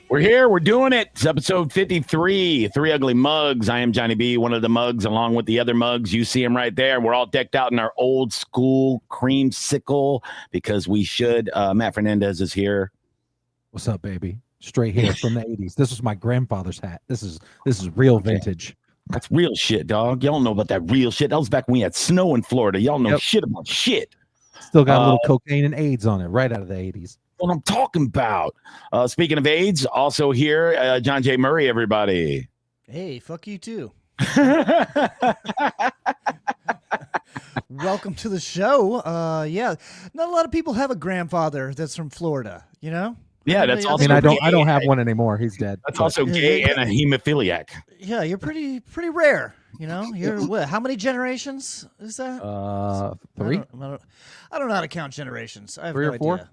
We're here. We're doing it. It's episode 53, Three Ugly Mugs. I am Johnny B, one of the mugs, along with the other mugs. You see them right there. We're all decked out in our old school creamsicle because we should. Matt Fernandez is here. What's up, baby? Straight here from the 80s. This was my grandfather's hat. This is real vintage. That's real shit, dog. Y'all know about that real shit. That was back when we had snow in Florida. Y'all know shit about shit. Still got a little cocaine and AIDS on it right out of the 80s. What I'm talking about. Speaking of AIDS, also here, John J. Murray, everybody. Hey, fuck you too. Welcome to the show. Yeah, not a lot of people have a grandfather that's from Florida, you know? Yeah, that's also. I mean, I don't have one anymore. He's dead. That's also gay and a hemophiliac. Yeah, you're pretty rare. You know, you're what? How many generations is that? 3. I don't know how to count generations. I have 3 no or 4. idea.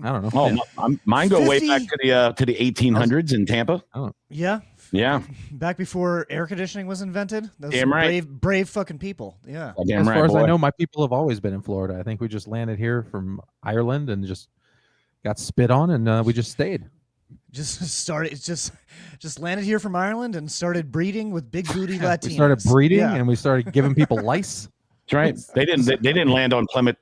I don't know. Oh, mine go 50? Way back to the 1800s in Tampa. Oh. Yeah. Back before air conditioning was invented. Those damn right. Brave fucking people. Yeah. As far as I know, my people have always been in Florida. I think we just landed here from Ireland and just got spit on, and we just stayed. Just landed here from Ireland and started breeding with big booty Latinos. We started breeding and we started giving people lice. That's right. They didn't land on Plymouth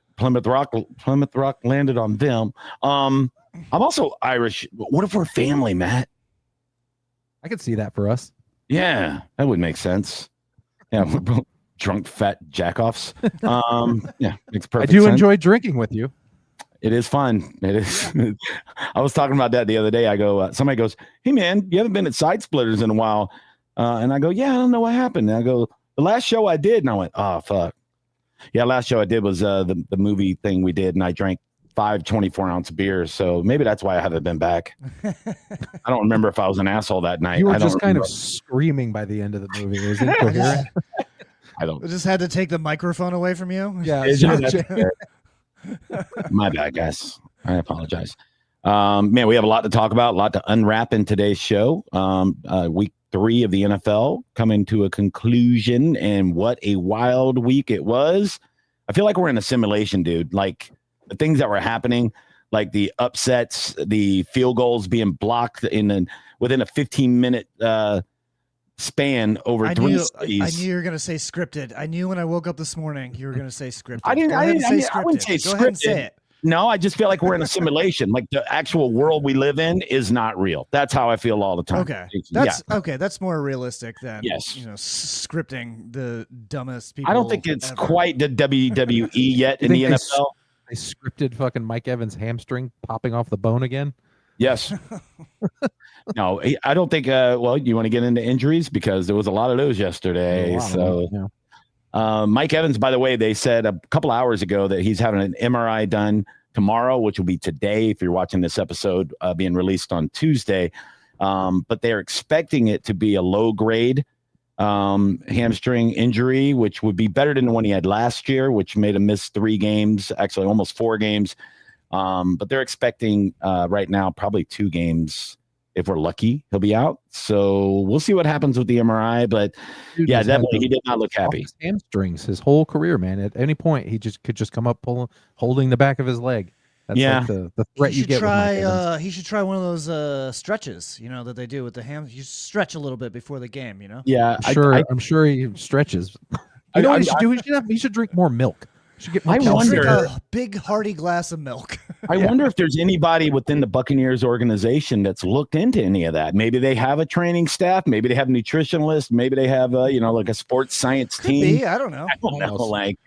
Rock. Plymouth Rock landed on them. I'm also Irish. What if we're family, Matt? I could see that for us. Yeah, that would make sense. Yeah, we're both drunk, fat jackoffs. Yeah, makes perfect sense. I do enjoy drinking with you. It is fun. It is. I was talking about that the other day. I go, somebody goes, "Hey man, you haven't been at Side Splitters in a while," and I go, "Yeah, I don't know what happened." And I go, "The last show I did," and I went, "Oh fuck." Yeah, last show I did was the movie thing we did, and I drank 5 24-ounce beers. So maybe that's why I haven't been back. I don't remember if I was an asshole that night. You were just kind of screaming by the end of the movie. It was incoherent. I just had to take the microphone away from you. Yeah. My bad, guys. I apologize. Man, we have a lot to talk about, a lot to unwrap in today's show. Week 3 of the NFL coming to a conclusion, and what a wild week it was. I feel like we're in a simulation, dude. Like the things that were happening, like the upsets, the field goals being blocked within a 15-minute span over three cities. I knew you were going to say scripted. I knew when I woke up this morning you were going to say scripted. I wouldn't say scripted. Go ahead and say it. No, I just feel like we're in a simulation. Like the actual world we live in is not real. That's how I feel all the time. Okay, that's more realistic than scripting the dumbest people. I don't think it's quite the WWE yet in the NFL. They scripted fucking Mike Evans' hamstring popping off the bone again. Yes. No, I don't think. Well, you want to get into injuries because there was a lot of those yesterday. Mike Evans, by the way, they said a couple hours ago that he's having an MRI done tomorrow, which will be today if you're watching this episode being released on Tuesday. But they're expecting it to be a low-grade hamstring injury, which would be better than the one he had last year, which made him miss 3 games, actually almost 4 games. But they're expecting right now probably 2 games. If we're lucky, he'll be out. So we'll see what happens with the MRI. But yeah, definitely, he did not look happy. His hamstrings his whole career, man. At any point, he could just come up holding the back of his leg. That's like the threat you get. He should try one of those stretches, that they do with the ham. You stretch a little bit before the game, Yeah, I'm sure he stretches. You know what he should do? He should drink more milk. I wonder a big hearty glass of milk. I wonder if there's anybody within the Buccaneers organization that's looked into any of that. Maybe they have a training staff. Maybe they have nutritionalists. Maybe they have like a sports science team. Be, I don't know. Like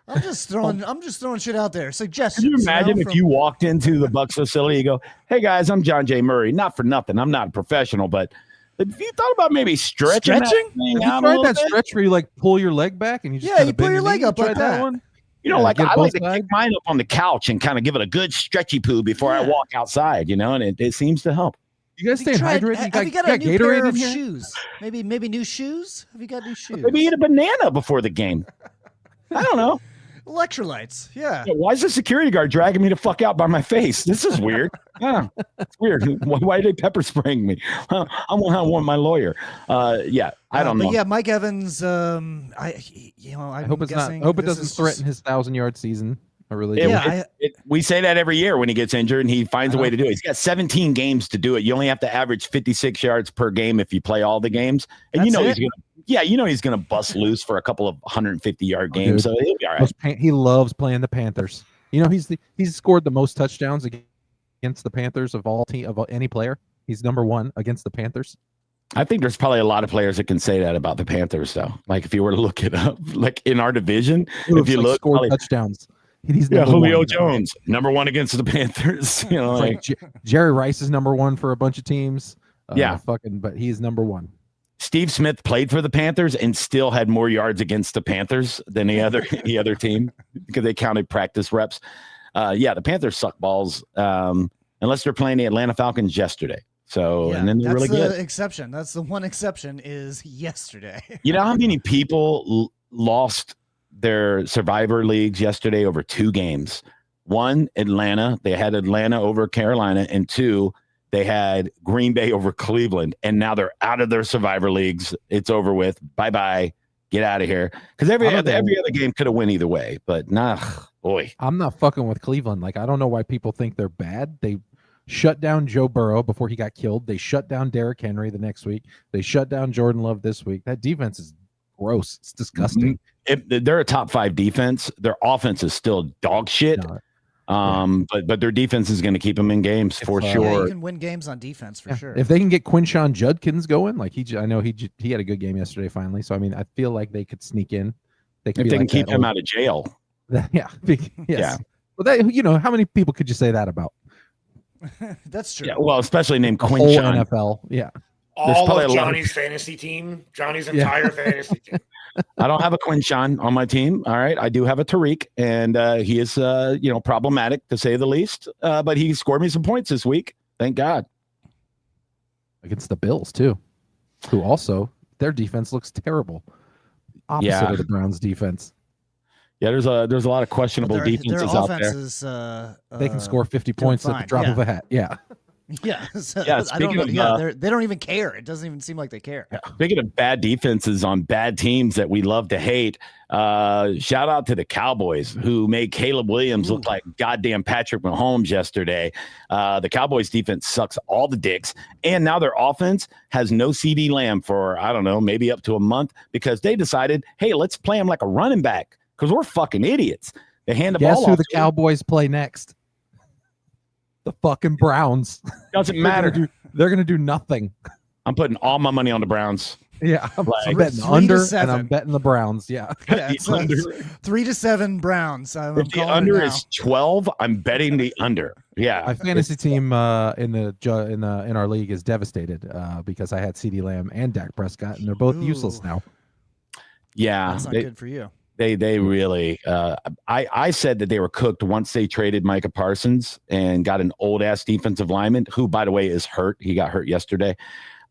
I'm just throwing shit out there. Suggestions. Can you imagine if you walked into the Bucs facility, you go, "Hey guys, I'm John J. Murray. Not for nothing. I'm not a professional, but if you thought about maybe stretching? Have you tried that stretch where you like pull your leg back and you just you pull your leg up like that one? I like to kick mine up on the couch and kind of give it a good stretchy poo before I walk outside, and it seems to help. You guys staying hydrated? Have you got a new pair of shoes? Maybe new shoes? Have you got new shoes? Maybe eat a banana before the game. I don't know. Electrolytes, yeah. Why is the security guard dragging me to fuck out by my face? This is weird. It's weird. Why are they pepper spraying me? I want my lawyer. I don't know. But yeah, Mike Evans. I hope it's not. I hope it doesn't threaten his 1,000-yard season. I really do. We say that every year when he gets injured, and he finds a way to do it. He's got 17 games to do it. You only have to average 56 yards per game if you play all the games, and he's gonna bust loose for a couple of 150-yard games. So he'll be all right. He loves playing the Panthers. He's scored the most touchdowns against the Panthers of any player. He's number 1 against the Panthers. I think there's probably a lot of players that can say that about the Panthers, though. Like if you were to look it up, like in our division, if you look, scored touchdowns. He's Julio Jones, number 1 against the Panthers. Jerry Rice is number 1 for a bunch of teams. But he's number 1. Steve Smith played for the Panthers and still had more yards against the Panthers than any other team because they counted practice reps. The Panthers suck balls unless they're playing the Atlanta Falcons yesterday. And then they're really good. That's the exception. That's the one exception is yesterday. You know how many people lost their survivor leagues yesterday over 2 games? 1, Atlanta. They had Atlanta over Carolina, and 2, they had Green Bay over Cleveland, and now they're out of their survivor leagues. It's over with. Bye-bye. Get out of here. Because every other game could have went either way, but boy. I'm not fucking with Cleveland. Like, I don't know why people think they're bad. They shut down Joe Burrow before he got killed. They shut down Derrick Henry the next week. They shut down Jordan Love this week. That defense is gross. It's disgusting. They're a top 5 defense. Their offense is still dog shit. But their defense is going to keep them in games for sure. Yeah, you can win games on defense for sure. If they can get Quinshon Judkins going, like I know he had a good game yesterday finally. So I mean, I feel like they could sneak in. If they can keep him out of jail. Yeah. Well, how many people could you say that about? That's true. Yeah, well, especially named Quinshon. Whole NFL. Yeah. All of Johnny's fantasy team, Johnny's entire fantasy team. I don't have a Quinshon on my team. All right. I do have a Tariq, and he is, problematic to say the least. But he scored me some points this week. Thank God. Against the Bills, too, who also, their defense looks terrible. Opposite of the Browns' defense. Yeah, there's a lot of questionable defenses out there. They can score 50 points at the drop of a hat. Yeah. Yeah, I don't know. They don't even care. It doesn't even seem like they care. Speaking of bad defenses on bad teams that we love to hate, shout out to the Cowboys who made Caleb Williams look like goddamn Patrick Mahomes yesterday. The Cowboys defense sucks all the dicks, and now their offense has no CeeDee Lamb for, I don't know, maybe up to a month because they decided, hey, let's play him like a running back because we're fucking idiots. They hand the ball off. Guess who the Cowboys play next? The fucking Browns. Doesn't matter. They're gonna do nothing. I'm putting all my money on the Browns. Yeah, I'm betting under, and I'm betting the Browns. Yeah, it's 3-7 Browns. If the under is 12, I'm betting the under. Yeah, my fantasy team in our league is devastated because I had CeeDee Lamb and Dak Prescott, and they're both useless now. Yeah, that's not good for you. They really I said that they were cooked once they traded Micah Parsons and got an old ass defensive lineman who, by the way, is hurt. He got hurt yesterday.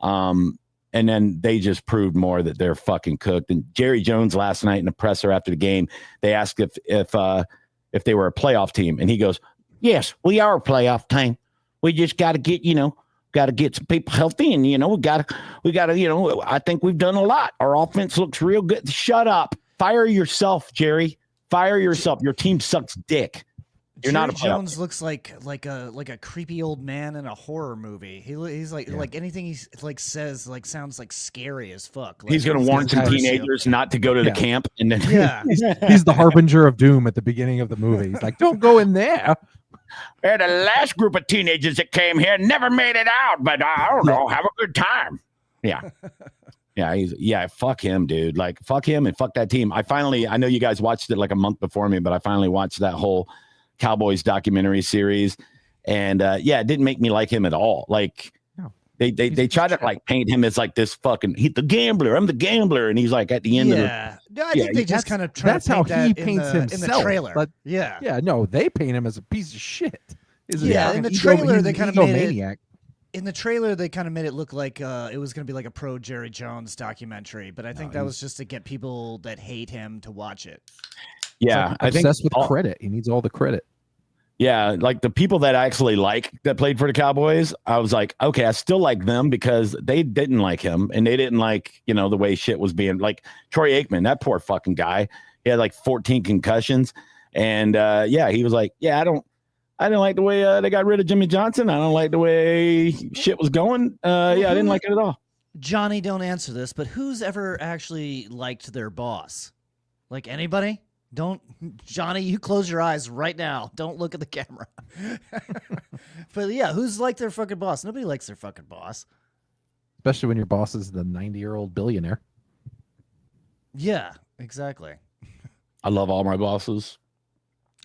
And then they just proved more that they're fucking cooked. And Jerry Jones last night in the presser after the game, they asked if they were a playoff team, and he goes, "Yes, we are a playoff team. We just got to get some people healthy, and we got to I think we've done a lot. Our offense looks real good." Shut up. Fire yourself, Jerry. Fire yourself. Your team sucks dick. You're not a playoff. Jones looks like a creepy old man in a horror movie. He's like anything he says sounds like scary as fuck. Like, he's gonna warn some teenagers not to go to the camp, and then he's the harbinger of doom at the beginning of the movie. He's like, "Don't go in there." The last group of teenagers that came here never made it out, but I don't know, have a good time. Yeah. Yeah, fuck him, dude. Like, fuck him and fuck that team. I know you guys watched it like a month before me, but I finally watched that whole Cowboys documentary series. And it didn't make me like him at all. Like, they try to like paint him as like this fucking, he's the gambler. I'm the gambler. And he's like at the end of the. No, I think they just kind of try that's to paint how he that paints himself in the trailer. But no, they paint him as a piece of shit. In the trailer, they kind of made it. In the trailer, they kind of made it look like it was going to be like a pro Jerry Jones documentary, but I think that was just to get people that hate him to watch it. Yeah, like I think obsessed with credit. He needs all the credit. Yeah, like the people that I actually like that played for the Cowboys, I was like, okay, I still like them because they didn't like him and they didn't like, you know, the way shit was being like Troy Aikman, that poor fucking guy. He had like 14 concussions. And yeah, he was like, yeah, I didn't like the way they got rid of Jimmy Johnson. I don't like the way shit was going. Yeah, I didn't like it at all. Johnny, don't answer this, but who's ever actually liked their boss? Like anybody? Don't, Johnny, you close your eyes right now. Don't look at the camera. But yeah, who's like their fucking boss? Nobody likes their fucking boss. Especially when your boss is the 90-year-old billionaire. Yeah, exactly. I love all my bosses.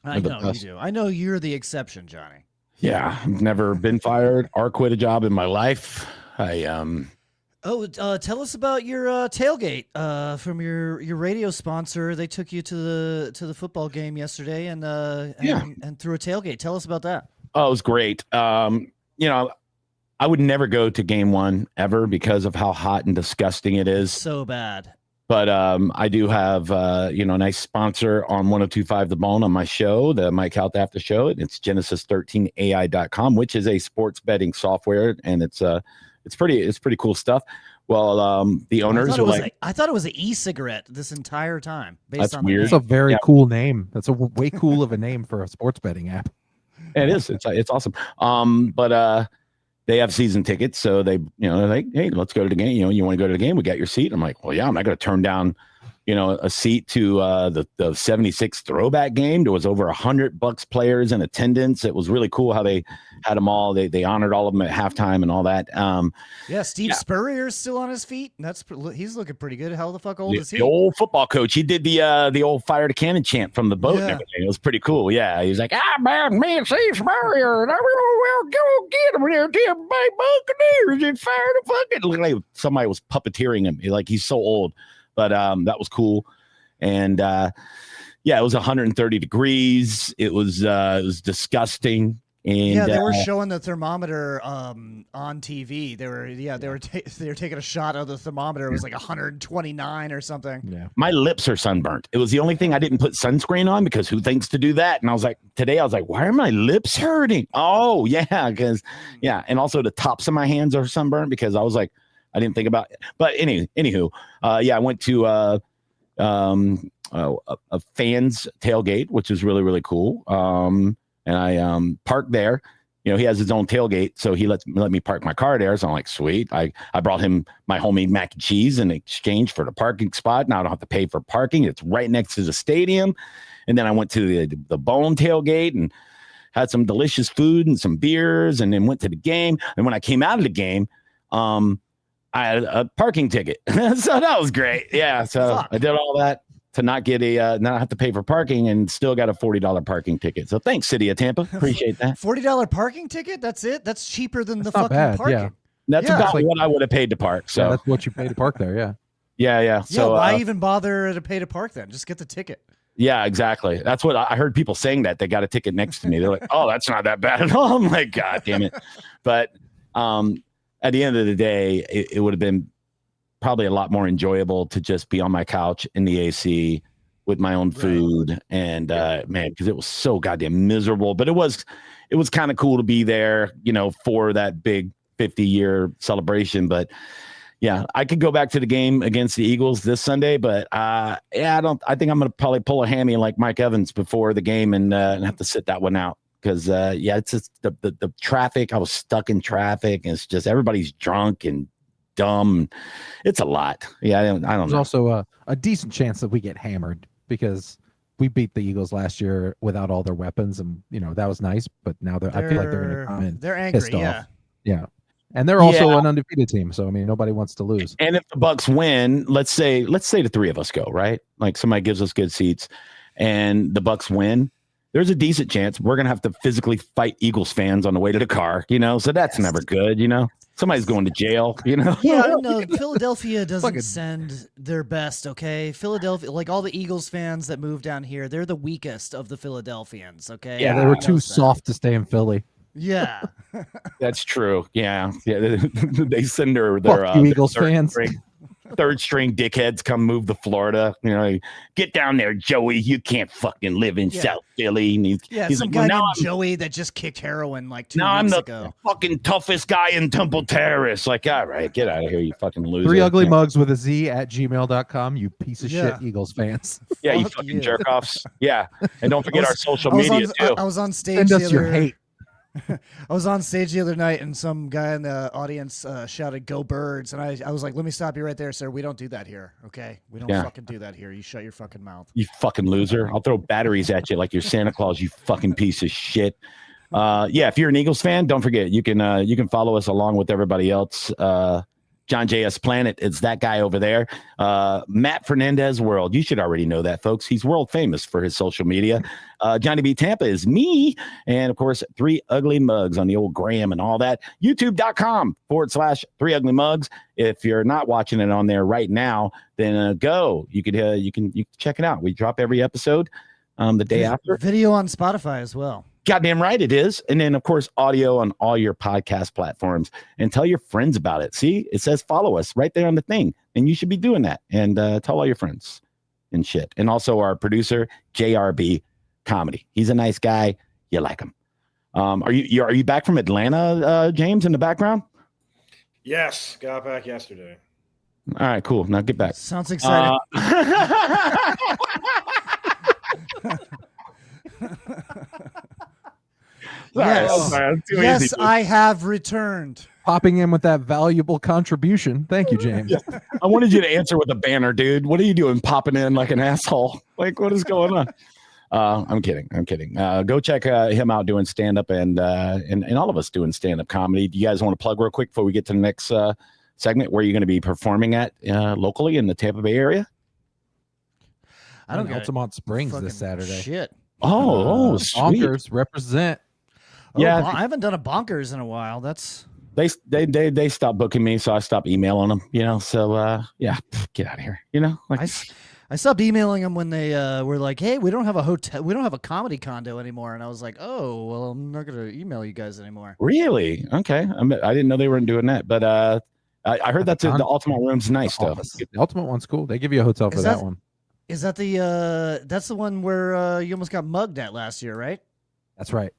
I know you do. I know you're the exception, Johnny. Yeah, I've never been fired or quit a job in my life. Tell us about your tailgate from your radio sponsor. They took you to the football game yesterday and threw a tailgate. Tell us about that. Oh, it was great. You know, I would never go to game one ever because of how hot and disgusting it is. So bad. But I do have, you know, a nice sponsor on 102.5 The Bone on my show, the Mike Health After Show. It's Genesis13AI.com, which is a sports betting software, and it's pretty cool stuff. Well, the owners I thought it was an e-cigarette this entire time. That's weird. That's a very cool name. That's a way cool of a name for a sports betting app. It is. It's awesome. But they have season tickets, so they're like, hey, let's go to the game. You know, you want to go to the game? We got your seat. I'm like, well, yeah, I'm not going to turn down, you know, a seat to the 76 throwback game. There was over 100 Bucks players in attendance. It was really cool how they had them all. They honored all of them at halftime and all that. Steve Spurrier's still on his feet. He's looking pretty good. How the fuck old is he? The old football coach. He did the old fire the cannon chant from the boat and everything. It was pretty cool. Yeah, he was like, man, me and Steve Spurrier, and we'll go get him there, Tampa Bay Buccaneers, and fire the fucking. Looked like somebody was puppeteering him. Like he's so old, but that was cool. And it was 130 degrees. It was disgusting. And, they were showing the thermometer on TV. They were taking a shot of the thermometer. It was like 129 or something. Yeah, my lips are sunburnt. It was the only thing I didn't put sunscreen on because who thinks to do that? And I was like, why are my lips hurting? Oh yeah, because and also the tops of my hands are sunburnt because I was like, I didn't think about it. But anywho, I went to a fan's tailgate, which is really really cool. And I parked there. You know, he has his own tailgate, so he let me park my car there. So I'm like, sweet. I brought him my homemade mac and cheese in exchange for the parking spot. Now I don't have to pay for parking. It's right next to the stadium. And then I went to the Bone tailgate and had some delicious food and some beers, and then went to the game. And when I came out of the game, I had a parking ticket. So that was great. Yeah. So I did all that to not get not have to pay for parking and still got a $40 parking ticket. So thanks, City of Tampa. Appreciate that. $40 parking ticket? That's it? That's cheaper than the fucking parking. Yeah. That's about what I would have paid to park. So that's what you pay to park there. Yeah. Yeah. So why even bother to pay to park then? Just get the ticket. Yeah, exactly. That's what I heard people saying that they got a ticket next to me. They're like, oh, that's not that bad at all. I'm like, God damn it. But at the end of the day, it would have been probably a lot more enjoyable to just be on my couch in the AC with my own food and man, because it was so goddamn miserable. But it was kind of cool to be there, you know, for that big 50-year celebration. But yeah, I could go back to the game against the Eagles this Sunday, but I think I'm gonna probably pull a hammy like Mike Evans before the game and have to sit that one out. Because it's just the traffic. I was stuck in traffic, and it's just everybody's drunk and dumb. It's a lot. Yeah, I don't know. There's also a decent chance that we get hammered because we beat the Eagles last year without all their weapons, and you know that was nice. But now I feel like they're going to come in. They're angry. Pissed off. Yeah, and they're also an undefeated team. So I mean, nobody wants to lose. And if the Bucks win, let's say the three of us go, right? Like somebody gives us good seats, and the Bucks win. There's a decent chance we're going to have to physically fight Eagles fans on the way to the car, you know? So that's never good, you know? Somebody's going to jail, you know? Yeah, no, Philadelphia doesn't send their best, okay? Philadelphia, like all the Eagles fans that move down here, they're the weakest of the Philadelphians, okay? Yeah, they were too soft to stay in Philly. Yeah. That's true. Yeah. They send their Eagles fans. Third string dickheads come move to Florida. Get down there, Joey. You can't fucking live in South Philly. And he's some like, guy now named Joey that just kicked heroin like 2 I'm weeks the ago. fucking toughest guy in Temple Terrace. Like, all right, get out of here, you fucking loser. 3uglymugs with a Z at gmail.com. You piece of shit Eagles fans. Yeah, you fucking jerk offs. Yeah. And don't forget our social media too. I was on stage. Send us your hate. I was on stage the other night, and some guy in the audience shouted, "Go Birds!" And I was like, "Let me stop you right there, sir. We don't do that here, okay? We don't fucking do that here. You shut your fucking mouth. You fucking loser. I'll throw batteries at you like you're Santa Claus, you fucking piece of shit." If you're an Eagles fan, don't forget, you can follow us along with everybody else. John JS Planet, it's that guy over there. Matt Fernandez World. You should already know that, folks. He's world famous for his social media. Johnny B Tampa is me. And of course, 3 Ugly Mugs on the old gram and all that. YouTube.com/3 Ugly Mugs. If you're not watching it on there right now, then go. You can check it out. We drop every episode the day after. Video on Spotify as well. Goddamn right it is. And then, of course, audio on all your podcast platforms. And tell your friends about it. See, it says follow us right there on the thing. And you should be doing that. And tell all your friends and shit. And also our producer, JRB Comedy. He's a nice guy. You like him. Are you back from Atlanta, James, in the background? Yes, got back yesterday. All right, cool. Now get back. Sounds exciting. Yes, I have returned. Popping in with that valuable contribution. Thank you, James. I wanted you to answer with a banner, dude. What are you doing popping in like an asshole? Like, what is going on? I'm kidding. Go check him out doing stand-up and all of us doing stand-up comedy. Do you guys want to plug real quick before we get to the next segment where you're going to be performing at locally in the Tampa Bay area? I don't know. Altamont Springs this Saturday. Shit. Oh, sweet. Bonkers represent. Yeah, I haven't done a Bonkers in a while. They stopped booking me, so I stopped emailing them. So get out of here. I stopped emailing them when they were like, "Hey, we don't have a hotel, we don't have a comedy condo anymore," and I was like, "Oh, well, I'm not gonna email you guys anymore." Really? Okay, I didn't know they weren't doing that, but I heard that's the Ultimate Room's nice stuff. The Ultimate one's cool. They give you a hotel for that one. Is that that's the one where you almost got mugged at last year, right? That's right.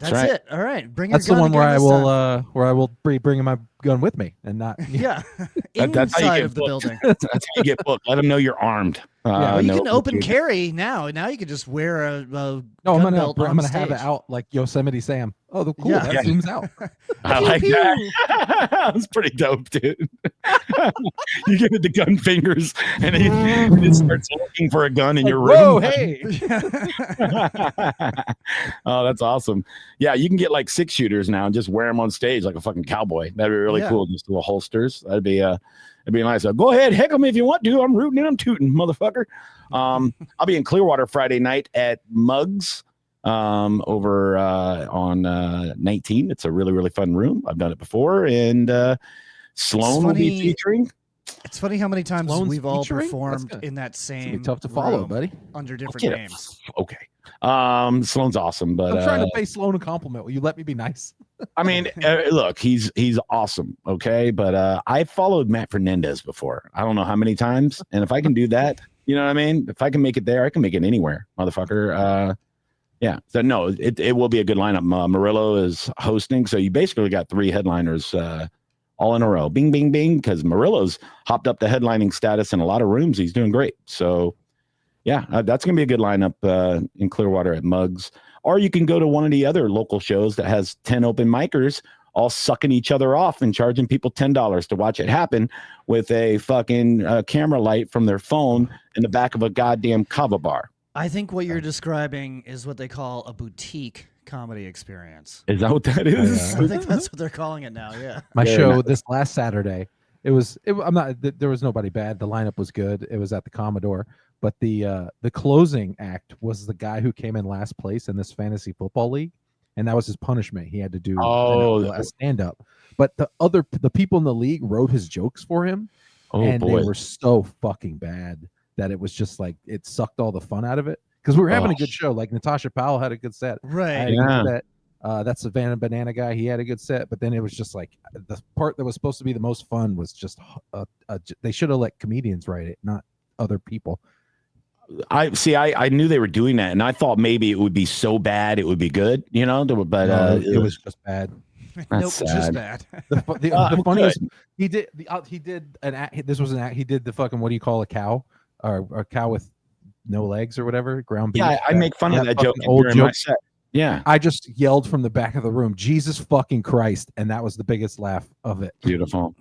That's right. It. All right. That's the one where I will be bringing my gun with me and not. Yeah. That's how you get of the building. That's how you get booked. Let them know you're armed. You can open carry now. Now you can just wear a no. I'm gonna have it out like Yosemite Sam. Oh, cool. Yeah. That zooms out. I like that. That was pretty dope, dude. You give it the gun fingers, and it starts looking for a gun in your room. Whoa, hey! Oh, that's awesome. Yeah, you can get like 6 shooters now and just wear them on stage like a fucking cowboy. That'd be really cool. Just little holsters. That'd be nice. Go ahead, heckle me if you want to. I'm rooting and I'm tooting, motherfucker. I'll be in Clearwater Friday night at Mugs over on 19. It's a really, really fun room. I've done it before, and Sloan will be featuring. It's funny how many times we've all performed in that same. Tough to follow, buddy. Under different names. Okay. Sloan's awesome, but I'm trying to pay Sloan a compliment. Will you let me be nice? I mean, look, he's awesome. Okay. But I followed Matt Fernandez before. I don't know how many times. And if I can do that, you know what I mean? If I can make it there, I can make it anywhere, motherfucker. Yeah. So no, it will be a good lineup. Murillo is hosting. So you basically got 3 headliners all in a row. Bing, bing, bing. Because Murillo's hopped up to headlining status in a lot of rooms. He's doing great. So yeah, that's going to be a good lineup in Clearwater at Mugs. Or you can go to one of the other local shows that has 10 open micers all sucking each other off and charging people $10 to watch it happen with a fucking camera light from their phone in the back of a goddamn kava bar. I think what you're describing is what they call a boutique comedy experience. Is that what that is? I think that's what they're calling it now. Yeah. My show this last Saturday, there was nobody bad. The lineup was good. It was at the Commodore, but the closing act was the guy who came in last place in this fantasy football league, and that was his punishment. He had to do a stand up. But the people in the league wrote his jokes for him, and they were so fucking bad that it was just like it sucked all the fun out of it. Because we were having a good show. Like Natasha Powell had a good set. Right. That's the Savannah Banana guy. He had a good set, but then it was just like the part that was supposed to be the most fun was just they should have let comedians write it, not other people. I knew they were doing that, and I thought maybe it would be so bad it would be good, but it was just bad. Nope, just bad. The funniest he did an act. This was an act. He did the fucking, what do you call a cow, or a cow with no legs or whatever, ground beef. Yeah, I make fun of that joke old during my set. Yeah, I just yelled from the back of the room, Jesus fucking Christ, and that was the biggest laugh of it. Beautiful.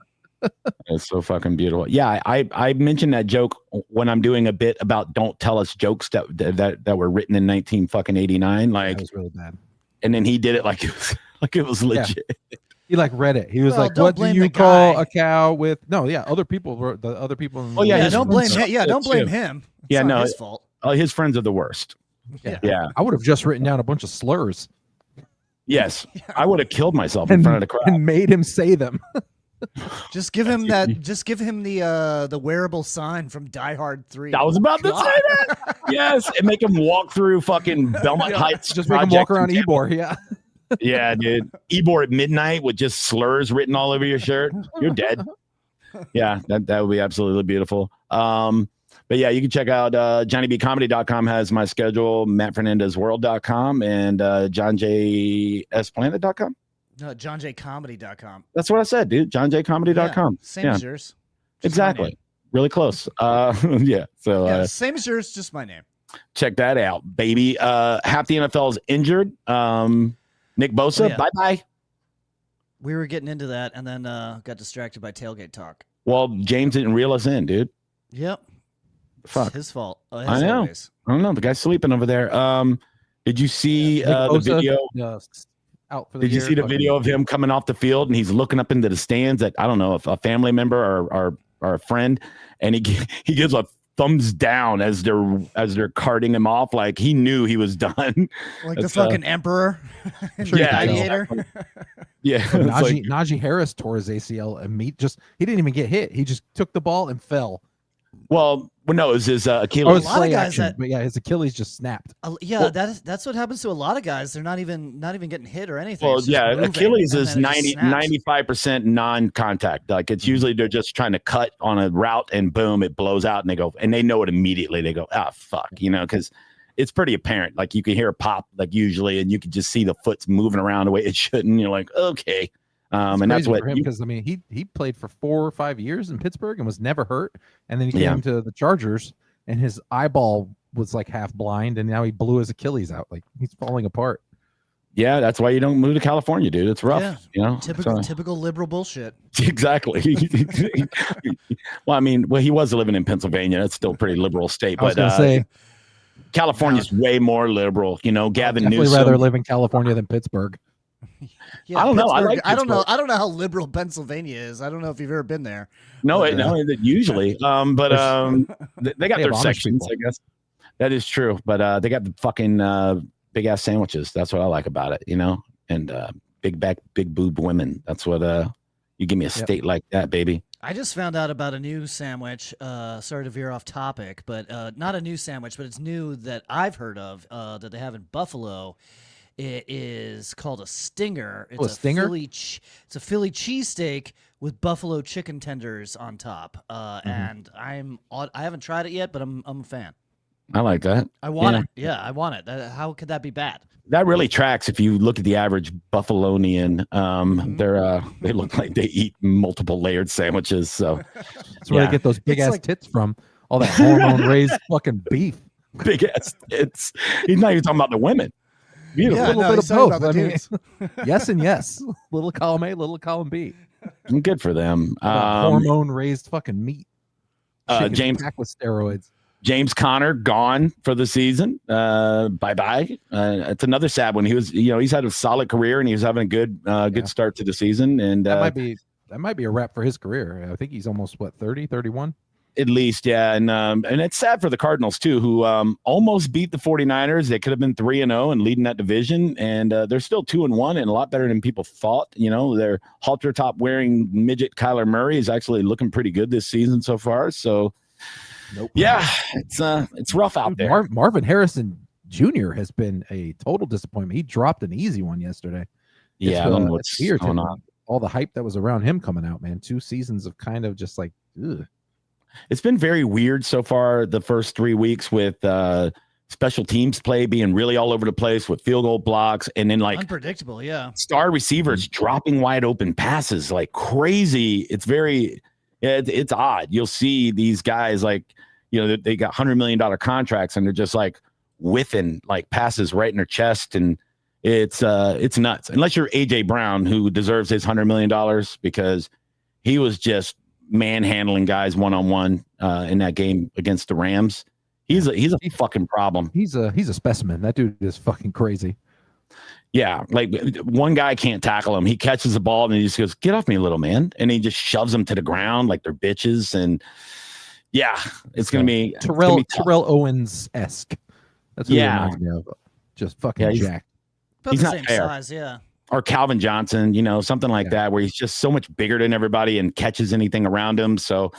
It's so fucking beautiful. Yeah, I mentioned that joke when I'm doing a bit about don't tell us jokes that were written in 1989. Like, that was really bad. And then he did it like it was legit. Yeah. He like read it. He was like, "What do you call a cow with?" No, yeah, other people were the other people. Oh yeah, don't blame him. Yeah, don't blame him. It's not his fault. His friends are the worst. Yeah. I would have just written down a bunch of slurs. Yes, I would have killed myself in front of the crowd and made him say them. Just give him that. Just give him the wearable sign from Die Hard 3. I was about to say that. Yes, and make him walk through fucking Belmont Heights. Just make him walk around Ybor. Yeah. Yeah, dude. Ybor at midnight with just slurs written all over your shirt. You're dead. Yeah, that would be absolutely beautiful. But yeah, you can check out JohnnyBComedy.com has my schedule, MattFernandezWorld.com, and JohnJSPlanet.com. No, JohnJComedy.com. That's what I said, dude. JohnJComedy.com. Yeah, same as yours. Exactly. Really close. Yeah. So same as yours, just my name. Check that out, baby. Half the NFL is injured. Nick Bosa, bye-bye. We were getting into that and then got distracted by tailgate talk. Well, James didn't reel us in, dude. Yep. Fuck. It's his fault. I know. Always. I don't know. The guy's sleeping over there. Did you see the video? Out for the Did you see the video of him coming off the field and he's looking up into the stands at, I don't know, if a family member or a friend, and he gives a thumbs down as they're carting him off, like he knew he was done. Like the fucking emperor. Yeah. Yeah. Najee Harris tore his ACL and he didn't even get hit. He just took the ball and fell. Well, no, it was his Achilles. A lot of guys but yeah, his Achilles just snapped. That's what happens to a lot of guys. They're not even getting hit or anything. Well, yeah, Achilles is 95% non-contact. Like it's usually they're just trying to cut on a route and boom, it blows out and they know it immediately. They go, fuck, because it's pretty apparent. Like you can hear a pop, like usually, and you can just see the foot's moving around the way it shouldn't. You're like, okay. And that's what because I mean he played for 4 or 5 years in Pittsburgh and was never hurt, and then he came to the Chargers and his eyeball was like half blind, and now he blew his Achilles out. Like he's falling apart. Yeah, that's why you don't move to California, dude. It's rough. Typical liberal bullshit. Exactly. Well, I mean, he was living in Pennsylvania. That's still a pretty liberal state, but California's way more liberal. Gavin Newsom. Definitely rather live in California than Pittsburgh. Yeah, I don't know. I don't know how liberal Pennsylvania is. I don't know if you've ever been there. No, usually. But they got their sections, I guess. That is true. But they got the fucking big ass sandwiches. That's what I like about it, and big back, big boob women. That's what you give me a state like that, baby. I just found out about a new sandwich. Sorry to veer off topic, but not a new sandwich, but it's new that I've heard of that they have in Buffalo. It is called a Stinger. It's a Stinger? It's a Philly cheesesteak with buffalo chicken tenders on top. And I haven't tried it yet, but I'm a fan. I like that. I want it. Yeah, I want it. How could that be bad? That really tracks if you look at the average Buffalonian. They look like they eat multiple layered sandwiches. So that's where they get those big ass tits from. All that hormone raised fucking beef. Big ass tits. He's not even talking about the women. Beautiful. A little bit of both. I mean, yes and yes. Little column A, little column B. Good for them. Hormone raised fucking meat. James packed with steroids. James Conner gone for the season. Bye. It's another sad one. He was, he's had a solid career and he was having a good start to the season. And that might be a wrap for his career. I think he's almost 30, 31. At least, yeah, and it's sad for the Cardinals too, who almost beat the 49ers. They could have been 3-0 and leading that division, and they're still 2-1 and a lot better than people thought. Their halter top wearing midget Kyler Murray is actually looking pretty good this season so far. So, yeah, it's rough out there. Marvin Harrison Jr. has been a total disappointment. He dropped an easy one yesterday. Yeah, I don't know what's going on. All the hype that was around him coming out, man. 2 seasons of kind of just like, ugh. It's been very weird so far the first 3 weeks with special teams play being really all over the place with field goal blocks and then like unpredictable, yeah. Star receivers dropping wide open passes like crazy. It's very it's odd. You'll see these guys like, they got $100 million contracts and they're just like whiffing like passes right in their chest, and it's nuts. Unless you're AJ Brown, who deserves his $100 million because he was just manhandling guys one-on-one in that game against the Rams. He's a fucking problem. He's a specimen. That dude is fucking crazy. Yeah, like one guy can't tackle him. He catches the ball and he just goes, "Get off me, little man," and he just shoves them to the ground like they're bitches. And yeah, it's gonna be Terrell Owens-esque. That's what he reminds me of. Just fucking jacked. He's not same fair. Size, yeah. Or Calvin Johnson, something like that, where he's just so much bigger than everybody and catches anything around him. So,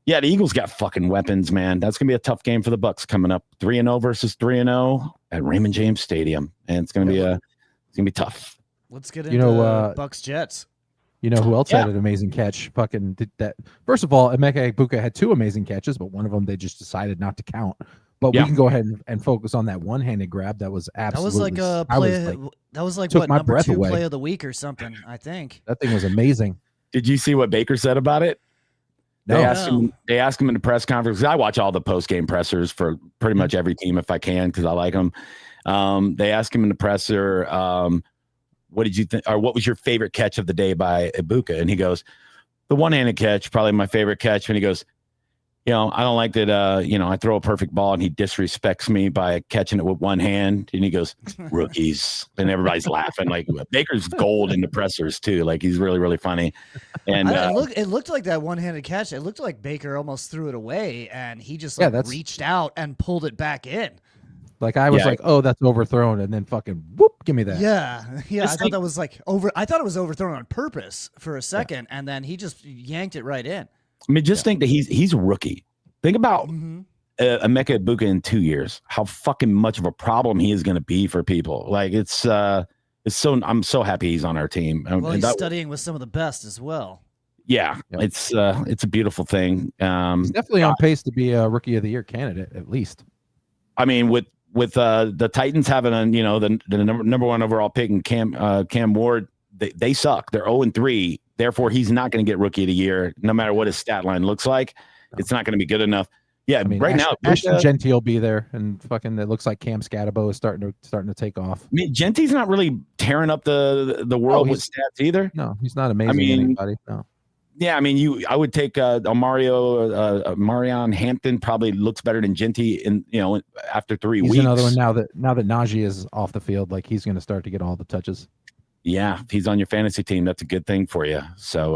yeah, the Eagles got fucking weapons, man. That's gonna be a tough game for the Bucs coming up. 3-0 versus 3-0 at Raymond James Stadium, and it's gonna be tough. Let's get into Bucs Jets. You know who else had an amazing catch? Fucking did that. First of all, Emeka Egbuka had 2 amazing catches, but one of them they just decided not to count. But we can go ahead and focus on that one-handed grab. That was absolutely. That was like a play. That was like what, number 2 play of the week or something. I think that thing was amazing. Did you see what Baker said about it? They asked him in the press conference. I watch all the post-game pressers for pretty much every team if I can because I like them. They asked him in the presser, "What did you think? Or what was your favorite catch of the day by Egbuka?" And he goes, "The one-handed catch, probably my favorite catch." And he goes, I don't like that, I throw a perfect ball and he disrespects me by catching it with one hand. And he goes, "Rookies." And everybody's laughing. Like Baker's gold in the pressers too. Like he's really, really funny. And it looked like that one-handed catch. It looked like Baker almost threw it away and he just reached out and pulled it back in. Like I was like, "Oh, that's overthrown," and then fucking whoop, give me that. Yeah. I thought that was like I thought it was overthrown on purpose for a second, and then he just yanked it right in. I mean, just think that he's a rookie. Think about Emeka Egbuka in 2 years. How fucking much of a problem he is going to be for people. Like it's so. I'm so happy he's on our team. Well, he's studying with some of the best as well. Yeah, it's a beautiful thing. He's definitely on pace to be a Rookie of the Year candidate, at least. I mean, with the Titans having the number 1 overall pick and Cam Ward, they suck. They're 0-3. Therefore, he's not going to get Rookie of the Year, no matter what his stat line looks like. It's not going to be good enough. Yeah, now Ashton Genty will be there, and fucking it looks like Cam Scatabo is starting to take off. I mean, Genty's not really tearing up the world with stats either. No, he's not amazing. Anybody. No. Yeah, I mean, I would take Marion Hampton probably looks better than Genty after 3 weeks. He's another one now that Najee is off the field, like he's going to start to get all the touches. Yeah, if he's on your fantasy team, that's a good thing for you. So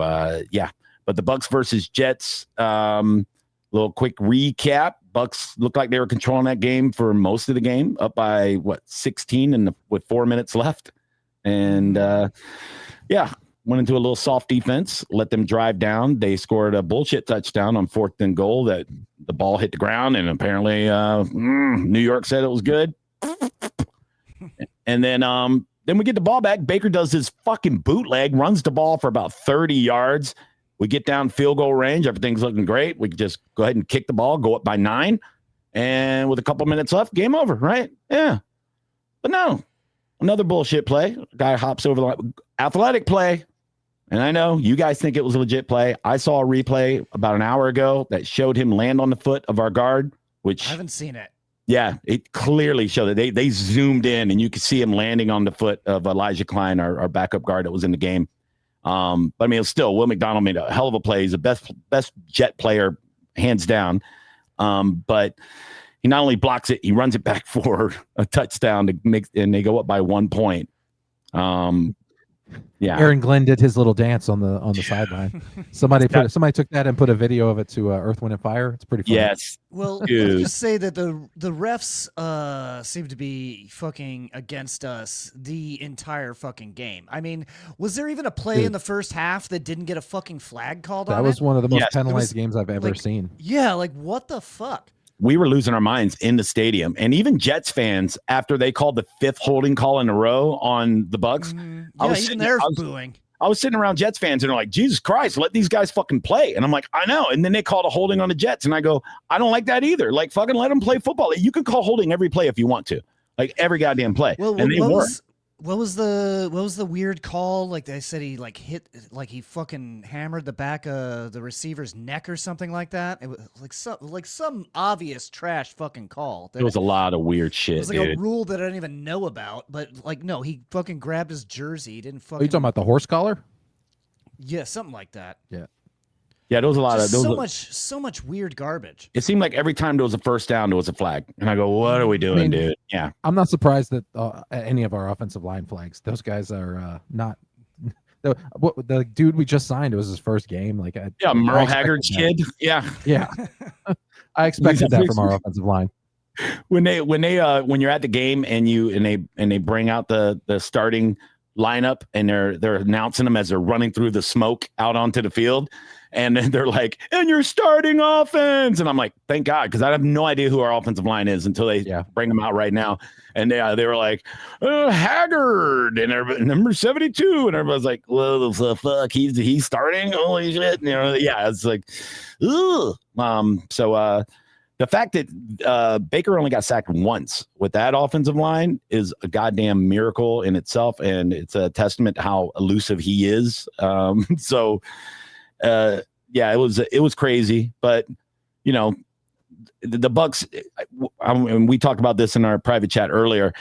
but the Bucs versus Jets, little quick recap. Bucs looked like they were controlling that game for most of the game, up by 16 with 4 minutes left, and went into a little soft defense, let them drive down. They scored a bullshit touchdown on 4th and goal that the ball hit the ground, and apparently New York said it was good. And then we get the ball back. Baker does his fucking bootleg, runs the ball for about 30 yards. We get down field goal range. Everything's looking great. We can just go ahead and kick the ball, go up by 9. And with a couple minutes left, game over, right? Yeah. But no, another bullshit play. Guy hops over the athletic play. And I know you guys think it was a legit play. I saw a replay about an hour ago that showed him land on the foot of our guard, which I haven't seen it. Yeah, it clearly showed that they zoomed in and you could see him landing on the foot of Elijah Klein, our backup guard that was in the game. But I mean, still, Will McDonald made a hell of a play. He's the best Jet player, hands down. But he not only blocks it, he runs it back for a touchdown and they go up by 1 point. Yeah, Aaron Glenn did his little dance on the sideline. Somebody took that and put a video of it to Earth, Wind, and Fire. It's pretty funny. Yes. Well, let's just say that the refs seem to be fucking against us the entire fucking game. I mean, was there even a play in the first half that didn't get a fucking flag called on it? That was one of the most penalized games I've ever seen. Yeah, like what the fuck? we were losing our minds in the stadium. And even Jets fans, after they called the 5th holding call in a row on the Bucks, booing. I was sitting around Jets fans and they're like, Jesus Christ, let these guys fucking play. And I'm like, I know. And then they called a holding on the Jets. And I go, I don't like that either. Like, fucking let them play football. You can call holding every play if you want to. Like, every goddamn play. Well, and they were. What was the weird call? Like they said he like hit, like he fucking hammered the back of the receiver's neck or something like that. It was like some obvious trash fucking call. There was a lot of weird shit. It was like dude. a rule that I didn't even know about. But like, no, he fucking grabbed his jersey. He didn't fucking. Are you talking about the horse collar? Yeah, something like that. Yeah, there was a lot of so much weird garbage. It seemed like every time there was a first down, there was a flag, and I go, "What are we doing, dude?" Yeah, I'm not surprised that any of our offensive line flags. Those guys are not. The dude we just signed, it was his first game. Like, Merle Haggard's kid. Yeah. I expected that from our offensive line. When you're at the game and they bring out the starting lineup and they're announcing them as they're running through the smoke out onto the field, and then they're like, and you're starting offense, and I'm like, thank God, because I have no idea who our offensive line is until they bring them out right now. And they were like, Haggard and number 72, and everybody's like, well, the fuck, he's starting, holy shit, it's like, ugh. So the fact that Baker only got sacked once with that offensive line is a goddamn miracle in itself, and it's a testament to how elusive he is. It was crazy, but the Bucks. And we talked about this in our private chat earlier.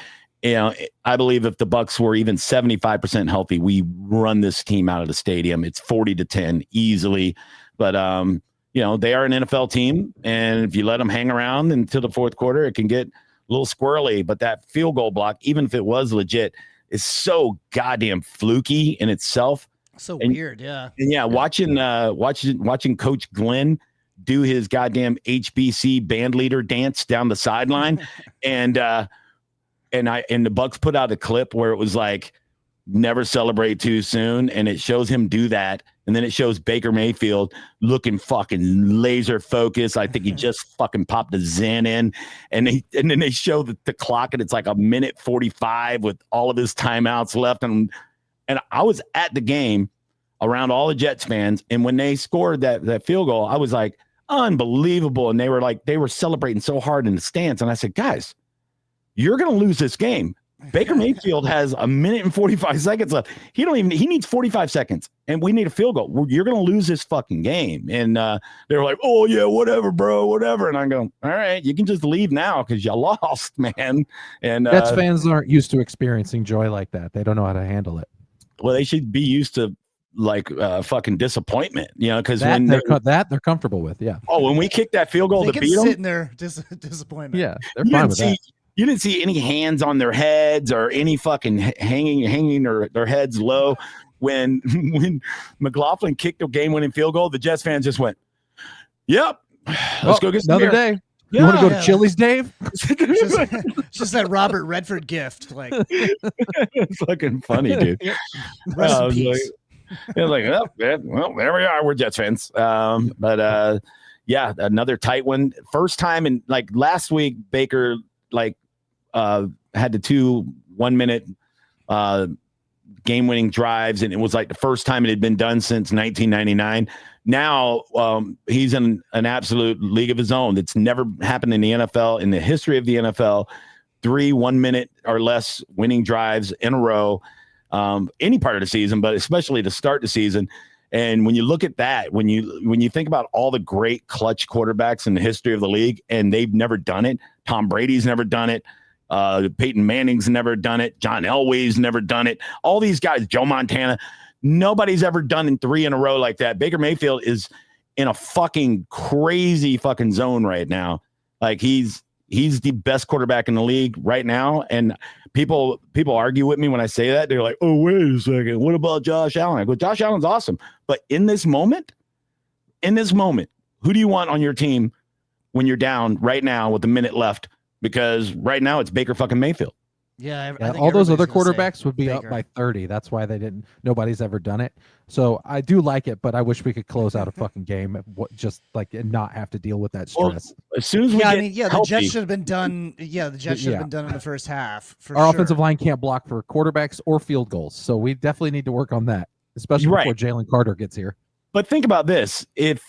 I believe if the Bucks were even 75% healthy, we run this team out of the stadium. It's 40-10 easily, but they are an NFL team, and if you let them hang around until the fourth quarter, it can get a little squirrely. But that field goal block, even if it was legit, is so goddamn fluky in itself. So weird, yeah. And watching Coach Glenn do his goddamn HBC band leader dance down the sideline, and the Bucks put out a clip where it was like, never celebrate too soon, and it shows him do that. And then it shows Baker Mayfield looking fucking laser focused. I think he just fucking popped the Zen in. And then they show the clock, and it's like 1:45 with all of his timeouts left. And I was at the game around all the Jets fans. And when they scored that field goal, I was like, unbelievable. And they were celebrating so hard in the stands. And I said, guys, you're going to lose this game. Baker Mayfield has 1:45 seconds left. He needs 45 seconds, and we need a field goal. You're going to lose this fucking game. And they were like, oh yeah, whatever, bro, whatever. And I'm going, all right, you can just leave now because you lost, man. And Jets fans aren't used to experiencing joy like that. They don't know how to handle it. Well, they should be used to like fucking disappointment, because when they're comfortable with, when we kicked that field goal they to beat them, sit in their disappointment. Yeah, they're fine with that. You didn't see any hands on their heads or any fucking hanging their heads low. When McLaughlin kicked a game-winning field goal, the Jets fans just went, yep, let's go get another day. Yeah, you want to go to Chili's, Dave? just that Robert Redford gift. Like, it's fucking funny, dude. Rest in peace. Well, there we are. We're Jets fans. But another tight one. First time in like last week, Baker had the 2 1-minute game-winning drives, and it was like the first time it had been done since 1999. Now he's in an absolute league of his own. It's never happened in the NFL, in the history of the NFL. 3 1-minute or less winning drives in a row, any part of the season, but especially to start the season. And when you look at that, when you think about all the great clutch quarterbacks in the history of the league, and they've never done it. Tom Brady's never done it. Peyton Manning's never done it. John Elway's never done it. All these guys, Joe Montana, nobody's ever done in 3 in a row like that. Baker Mayfield is in a fucking crazy fucking zone right now. Like he's the best quarterback in the league right now. And people argue with me when I say that. They're like, oh, wait a second. What about Josh Allen? I go, Josh Allen's awesome. But in this moment, who do you want on your team when you're down right now with a minute left? Because right now it's Baker fucking Mayfield. Yeah, Yeah, all those other everybody's gonna say quarterbacks would be up Baker. by 30. That's why nobody's ever done it. So I do like it, but I wish we could close out a fucking game and not have to deal with that Well, stress. as soon as we Yeah, get the healthy, Jets should have been done. Yeah, the Jets should have Yeah. been done in the first half. For Our sure. offensive line can't block for quarterbacks or field goals. So we definitely need to work on that, especially Right. before Jalen Carter gets here. But think about this: if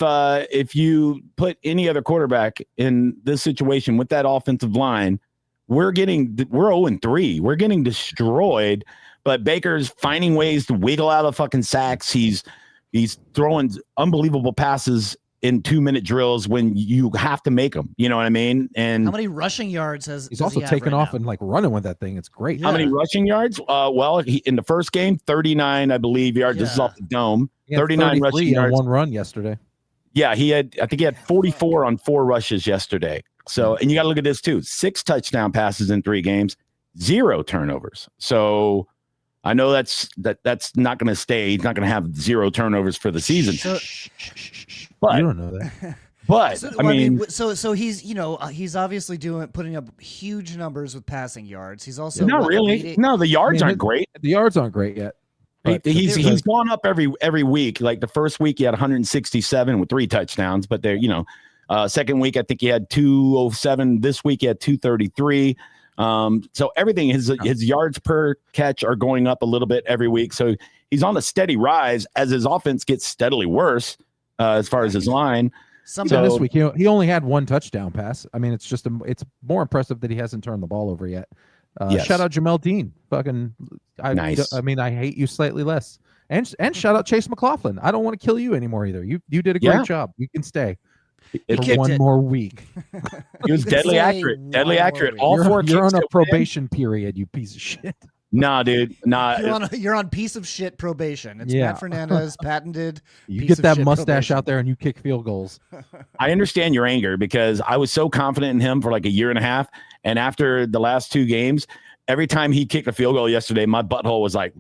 you put any other quarterback in this situation with that offensive line, we're 0-3. We're getting destroyed. But Baker's finding ways to wiggle out of fucking sacks. He's throwing unbelievable passes in 2-minute drills when you have to make them. You know what I mean? And How many rushing yards He's does also he have taking right off now? and running with that thing. It's great. Yeah. how many rushing yards? Well, in the first game, 39, I believe, yards. This is Yeah. off the dome. He had 39 rushing 33 on yards. one run yesterday. Yeah, I think he had 44 on 4 rushes yesterday. So, and you got to look at this too: 6 touchdown passes in 3 games, 0 turnovers. So, I know that's not going to stay. He's not going to have 0 turnovers for the season. So- But You don't know that. but So, I mean, so he's he's obviously putting up huge numbers with passing yards. He's also not really. leading- No, the yards I mean, aren't great. The yards aren't great yet. But He's gone up every week. Like the first week, he had 167 with 3 touchdowns. But second week, I think he had 207. This week, he had 233. So everything, his yards per catch are going up a little bit every week. So he's on a steady rise as his offense gets steadily worse as far as his line. Some Even this So- week, he only had 1 touchdown pass. I mean, it's just it's more impressive that he hasn't turned the ball over yet. Yes. Shout out Jamel Dean. Nice. I mean, I hate you slightly less. And shout out Chase McLaughlin. I don't want to kill you anymore either. You did a great Yeah. job. You can stay It- for kicked one it. more week. He was You could deadly say accurate. Deadly one accurate. more All you're 4 you're kicks on a that went in- probation period, you piece of shit. Nah, dude. Nah. You're on piece of shit probation. It's Yeah. Matt Fernandez patented. You Piece get of that shit mustache probation. out there and you kick field goals. I understand your anger because I was so confident in him for like a year and a half. And after the last 2 games, every time he kicked a field goal yesterday, my butthole was like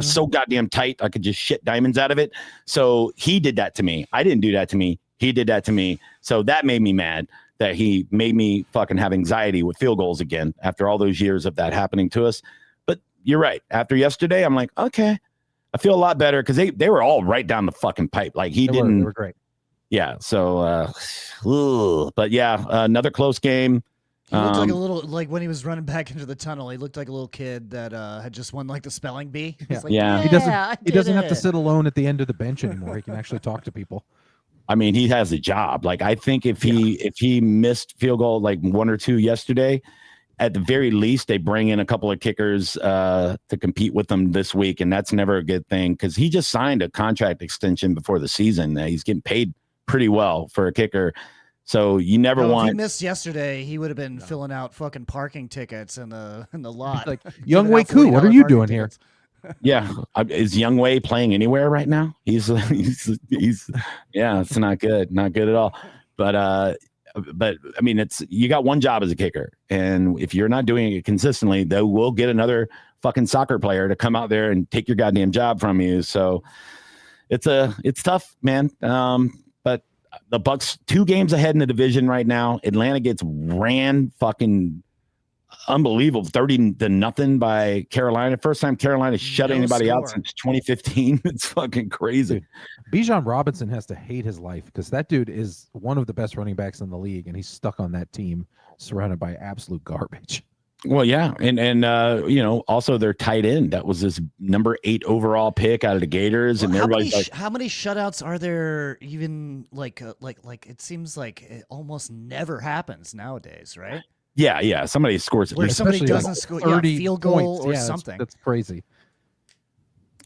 so goddamn tight. I could just shit diamonds out of it. So he did that to me. I didn't do that to me. He did that to me. So that made me mad that he made me fucking have anxiety with field goals again after all those years of that happening to us. But you're right. After yesterday, I'm like, okay, I feel a lot better because they were all right down the fucking pipe. Like he They didn't. were great. Yeah. So, but yeah, another close game. He looked like a little like when he was running back into the tunnel. He looked like a little kid that had just won like the spelling bee. He's like, Yeah. He doesn't. I He doesn't did have to it." sit alone at the end of the bench anymore. He can actually talk to people. I mean, he has a job. Like I think if he missed field goal like 1 or 2 yesterday, at the very least they bring in a couple of kickers to compete with them this week, and that's never a good thing because he just signed a contract extension before the season. He's getting paid pretty well for a kicker, so you never No, if he want. missed yesterday, he would have been filling out fucking parking tickets in the lot. Like, Giving Young out Wei Koo, what are $40 you parking doing here? tickets. Yeah, is Young Wei playing anywhere right now? He's yeah, it's not good at all. But I mean, you got one job as a kicker, and if you're not doing it consistently, they will get another fucking soccer player to come out there and take your goddamn job from you. So it's tough, man. But the Bucks 2 games ahead in the division right now. Atlanta gets ran fucking unbelievable 30-0 by Carolina. First time Carolina shut No anybody out score. since 2015. It's fucking crazy. Bijan Robinson has to hate his life because that dude is one of the best running backs in the league, and he's stuck on that team surrounded by absolute garbage. Well, yeah, and also their tight end that was this number 8 overall pick out of the Gators, and Well, everybody's like, how many shutouts are there? Even like it seems like it almost never happens nowadays, right? yeah, somebody scores at Where least. somebody Especially, doesn't score, yeah, 30 field goal points. or Yeah, something. That's crazy.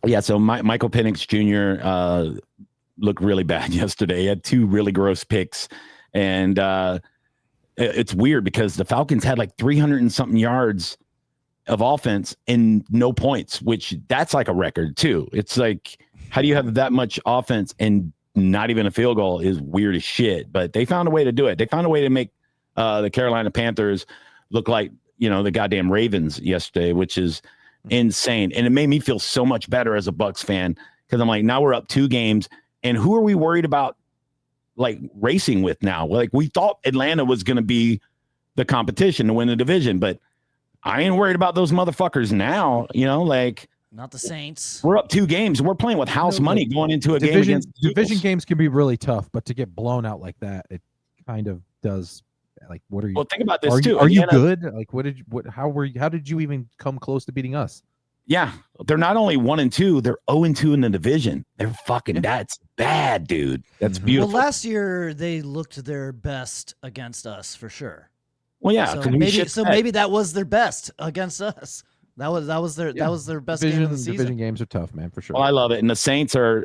Yeah, so Michael Penix Jr. Looked really bad yesterday. He had 2 really gross picks, and it's weird because the Falcons had like 300 and something yards of offense and no points, which that's like a record too. It's like, how do you have that much offense and not even a field goal is weird as shit, but they found a way to do it. They found a way to make the Carolina Panthers look like, the goddamn Ravens yesterday, which is insane. And it made me feel so much better as a Bucks fan because I'm like, now we're up 2 games, and who are we worried about like racing with now? Like we thought Atlanta was going to be the competition to win the division, but I ain't worried about those motherfuckers now. Like Not the Saints. we're up 2 games. We're playing with house money going into a game against the division Eagles. games can be really tough, but to get blown out like that, it kind of does. Like, what are you? Well, think about this are too. You, are you good? Like, how did you even come close to beating us? Yeah, they're not only 1-2, they're 0-2 in the division. They're fucking that's bad, dude. That's beautiful. Well, last year they looked their best against us for sure. Well, yeah, maybe that was their best against us. That was their best game of the season. Division games are tough, man, for sure. Well, I love it, and the Saints are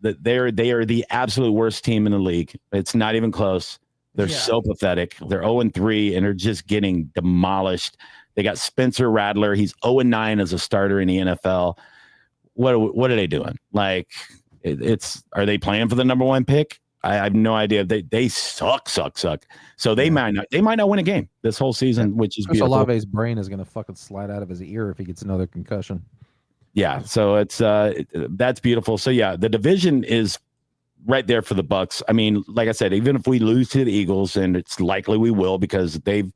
they are the absolute worst team in the league. It's not even close. They're so pathetic. They're 0-3, and they're just getting demolished. They got Spencer Rattler. He's 0-9 as a starter in the NFL. What are they doing? Like, are they playing for the number 1 pick? I have no idea. They suck. So they might not win a game this whole season, which is beautiful. Olave's brain is gonna fucking slide out of his ear if he gets another concussion. Yeah, so it's that's beautiful. So yeah, the division is right there for the Bucs. I mean, like I said, even if we lose to the Eagles, and it's likely we will because they've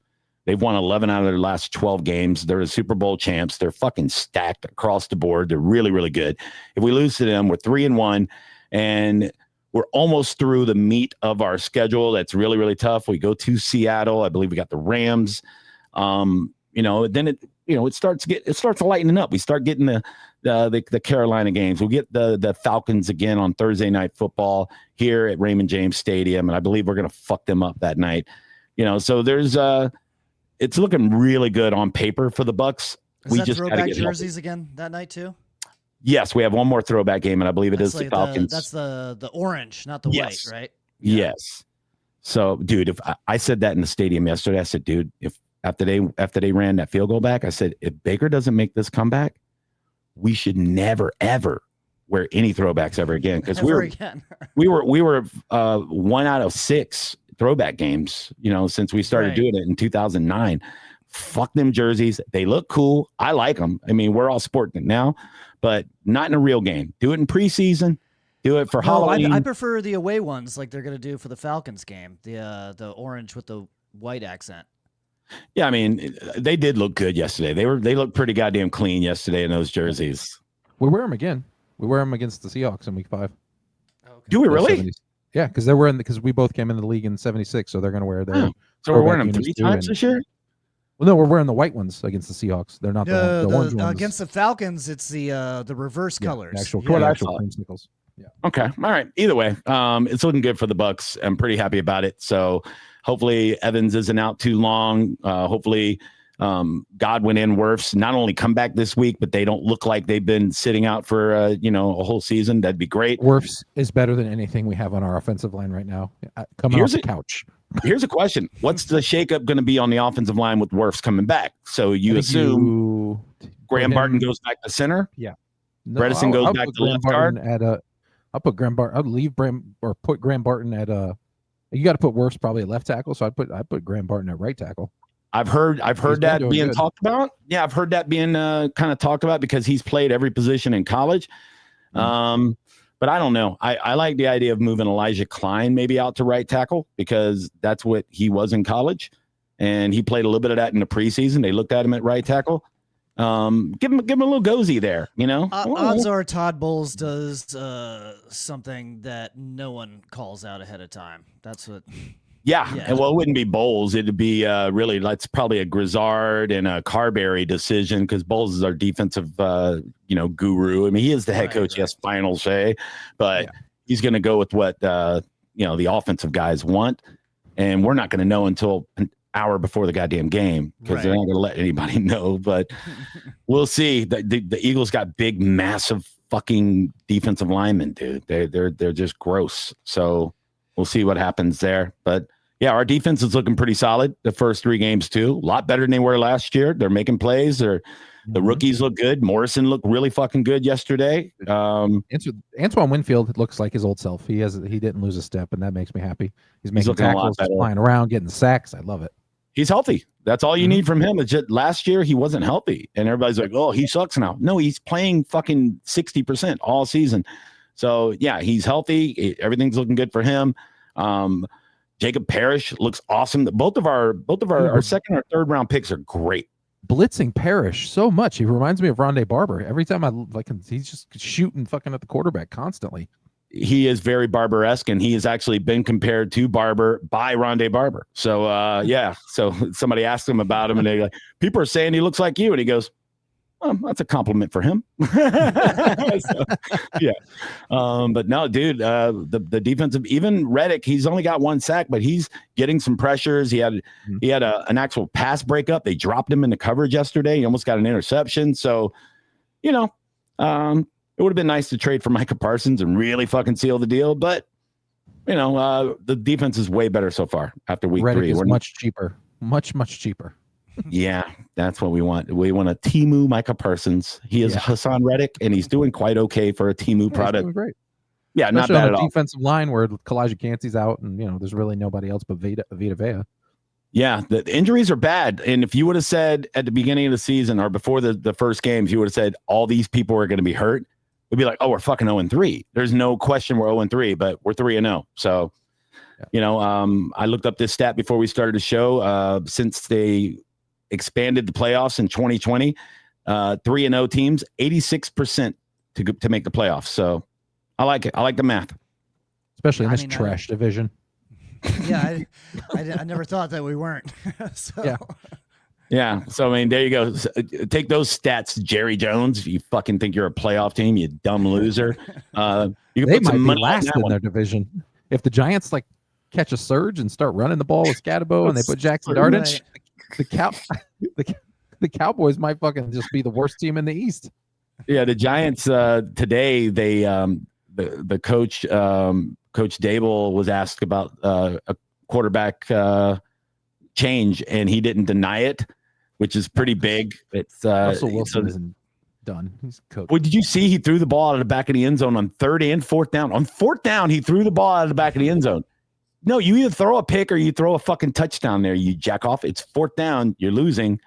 won 11 out of their last 12 games. They're the Super Bowl champs. They're fucking stacked across the board. They're really, really good. If we lose to them, we're 3-1, and we're almost through the meat of our schedule. That's really, really tough. We go to Seattle. I believe we got the Rams. Then it starts to lighten up. We start getting the Carolina games. We'll get the Falcons again on Thursday Night Football here at Raymond James Stadium, and I believe we're going to fuck them up that night. So there's it's looking really good on paper for the Bucs. We just throwback jerseys again that night too. Yes, we have one more throwback game, and I believe is the Falcons. That's the orange, not the white, right? Yeah. Yes. So, dude, if I said that in the stadium yesterday, I said, dude, if after they ran that field goal back, I said, if Baker doesn't make this comeback, we should never ever wear any throwbacks ever again, because we were 1 out of 6 throwback games, since we started doing it in 2009. Fuck them jerseys. They look cool. I like them. I mean, we're all sporting it now, but not in a real game. Do it in preseason. Do it for Halloween. I prefer the away ones, like they're going to do for the Falcons game. The orange with the white accent. Yeah, I mean, they did look good yesterday. They looked pretty goddamn clean yesterday in those jerseys. We wear them again. We wear them against the Seahawks in Week 5. Okay. Do we really? Yeah, because because we both came into the league in '76, so they're going to wear their. So we're wearing them 3 times this year. Well, no, we're wearing the white ones against the Seahawks. They're not the orange ones. Against the Falcons, it's the reverse colors. Actual creamsicles. Yeah. Okay. All right. Either way, it's looking good for the Bucs. I'm pretty happy about it. So hopefully Evans isn't out too long. Hopefully Godwin and Wirfs not only come back this week, but they don't look like they've been sitting out for a whole season. That'd be great. Wirfs is better than anything we have on our offensive line right now. Coming off the couch. Here's a question: what's the shakeup going to be on the offensive line with Wirfs coming back? So you assume Graham Barton goes back to center? Yeah. No, Bredesen goes back to left guard. I'll put Graham Barton. I'll leave put Graham Barton at You got to put Wirfs probably at left tackle, so I put Graham Barton at right tackle. I've heard that being talked about. Yeah, I've heard that being kind of talked about because he's played every position in college. But I don't know. I like the idea of moving Elijah Klein maybe out to right tackle because that's what he was in college. And he played a little bit of that in the preseason. They looked at him at right tackle. Give him a little gozy there, Odds are Todd Bowles does something that no one calls out ahead of time. That's what. Yeah. And well, it wouldn't be Bowles. It'd be really, that's probably a Grizzard and a Carberry decision because Bowles is our defensive, guru. I mean, he is the head coach. He has final say, but he's going to go with what, the offensive guys want. And we're not going to know until an hour before the goddamn game because they're not going to let anybody know. But we'll see. The Eagles got big, massive fucking defensive linemen, dude. They're just gross. So we'll see what happens there. But yeah, our defense is looking pretty solid the first 3 games too. A lot better than they were last year. They're making plays. The rookies look good. Morrison looked really fucking good yesterday. Antoine Winfield looks like his old self. He didn't lose a step, and that makes me happy. He's making tackles, flying around, getting sacks. I love it. He's healthy. That's all you need from him. It's just last year he wasn't healthy, and everybody's like, "Oh, he sucks now." No, he's playing fucking 60% all season. So yeah, he's healthy. Everything's looking good for him. Jacob Parrish looks awesome. Both of our second or third round picks are great. blitzing Parrish so much. He reminds me of Rondé Barber. Every time I like him, he's just shooting fucking at the quarterback constantly. He is very Barber-esque, and he has actually been compared to Barber by Rondé Barber. So, yeah. So somebody asked him about him, and they like, people are saying he looks like you, and he goes, that's a compliment for him. So, yeah. But no, dude, the defensive, even Reddick, he's only got 1 sack, but he's getting some pressures. He had an actual pass breakup. They dropped him into coverage yesterday. He almost got an interception. So, it would have been nice to trade for Micah Parsons and really fucking seal the deal. But, the defense is way better so far after week Reddick 3. is much cheaper. Much, much cheaper. Yeah, that's what we want. We want a Temu Micah Parsons. He is Hassan Reddick, and he's doing quite okay for a Temu product. He's doing great. Yeah, especially not bad on at all. Defensive line where Kalijah Cansey's out, and there's really nobody else but Vita Vea. Yeah, the injuries are bad. And if you would have said at the beginning of the season or before the first games, you would have said all these people are going to be hurt, we'd be like, oh, we're fucking 0-3. There's no question we're 0-3, but we're 3-0. So, I looked up this stat before we started the show. Since they expanded the playoffs in 2020, 3-0 teams, 86% to make the playoffs. So I like it. I like the math. Especially in this trash division. Yeah, I never thought that we weren't. So. Yeah. So, there you go. Take those stats, Jerry Jones. If you fucking think you're a playoff team, you dumb loser. You can they put some might money be on last that in one. their division. If the Giants catch a surge and start running the ball with Scatabo and they put Jackson Dardich, the Cowboys might fucking just be the worst team in the East. Yeah, the Giants today, they the coach Coach Dable was asked about a quarterback change, and he didn't deny it, which is pretty big. It's Russell Wilson isn't done. He's coached. Well, did you see he threw the ball out of the back of the end zone on 3rd and 4th down? On 4th down, he threw the ball out of the back of the end zone. No, you either throw a pick or you throw a fucking touchdown there, you jack off. It's 4th down. You're losing.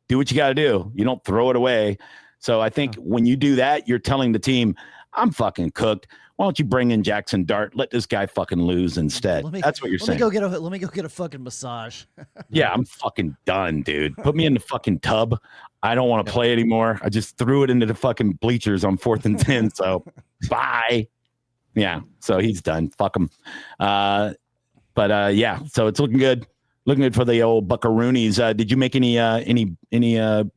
Do what you got to do. You don't throw it away. So I think when you do that, you're telling the team, I'm fucking cooked. Why don't you bring in Jackson Dart? Let this guy fucking lose instead. That's what you're saying. Let me go get a fucking massage. Yeah, I'm fucking done, dude. Put me in the fucking tub. I don't want to play anymore. I just threw it into the fucking bleachers on 4th and 10. So bye. Yeah. So he's done. Fuck him. But yeah, so it's looking good. Looking good for the old Buckaroonies. Did you make any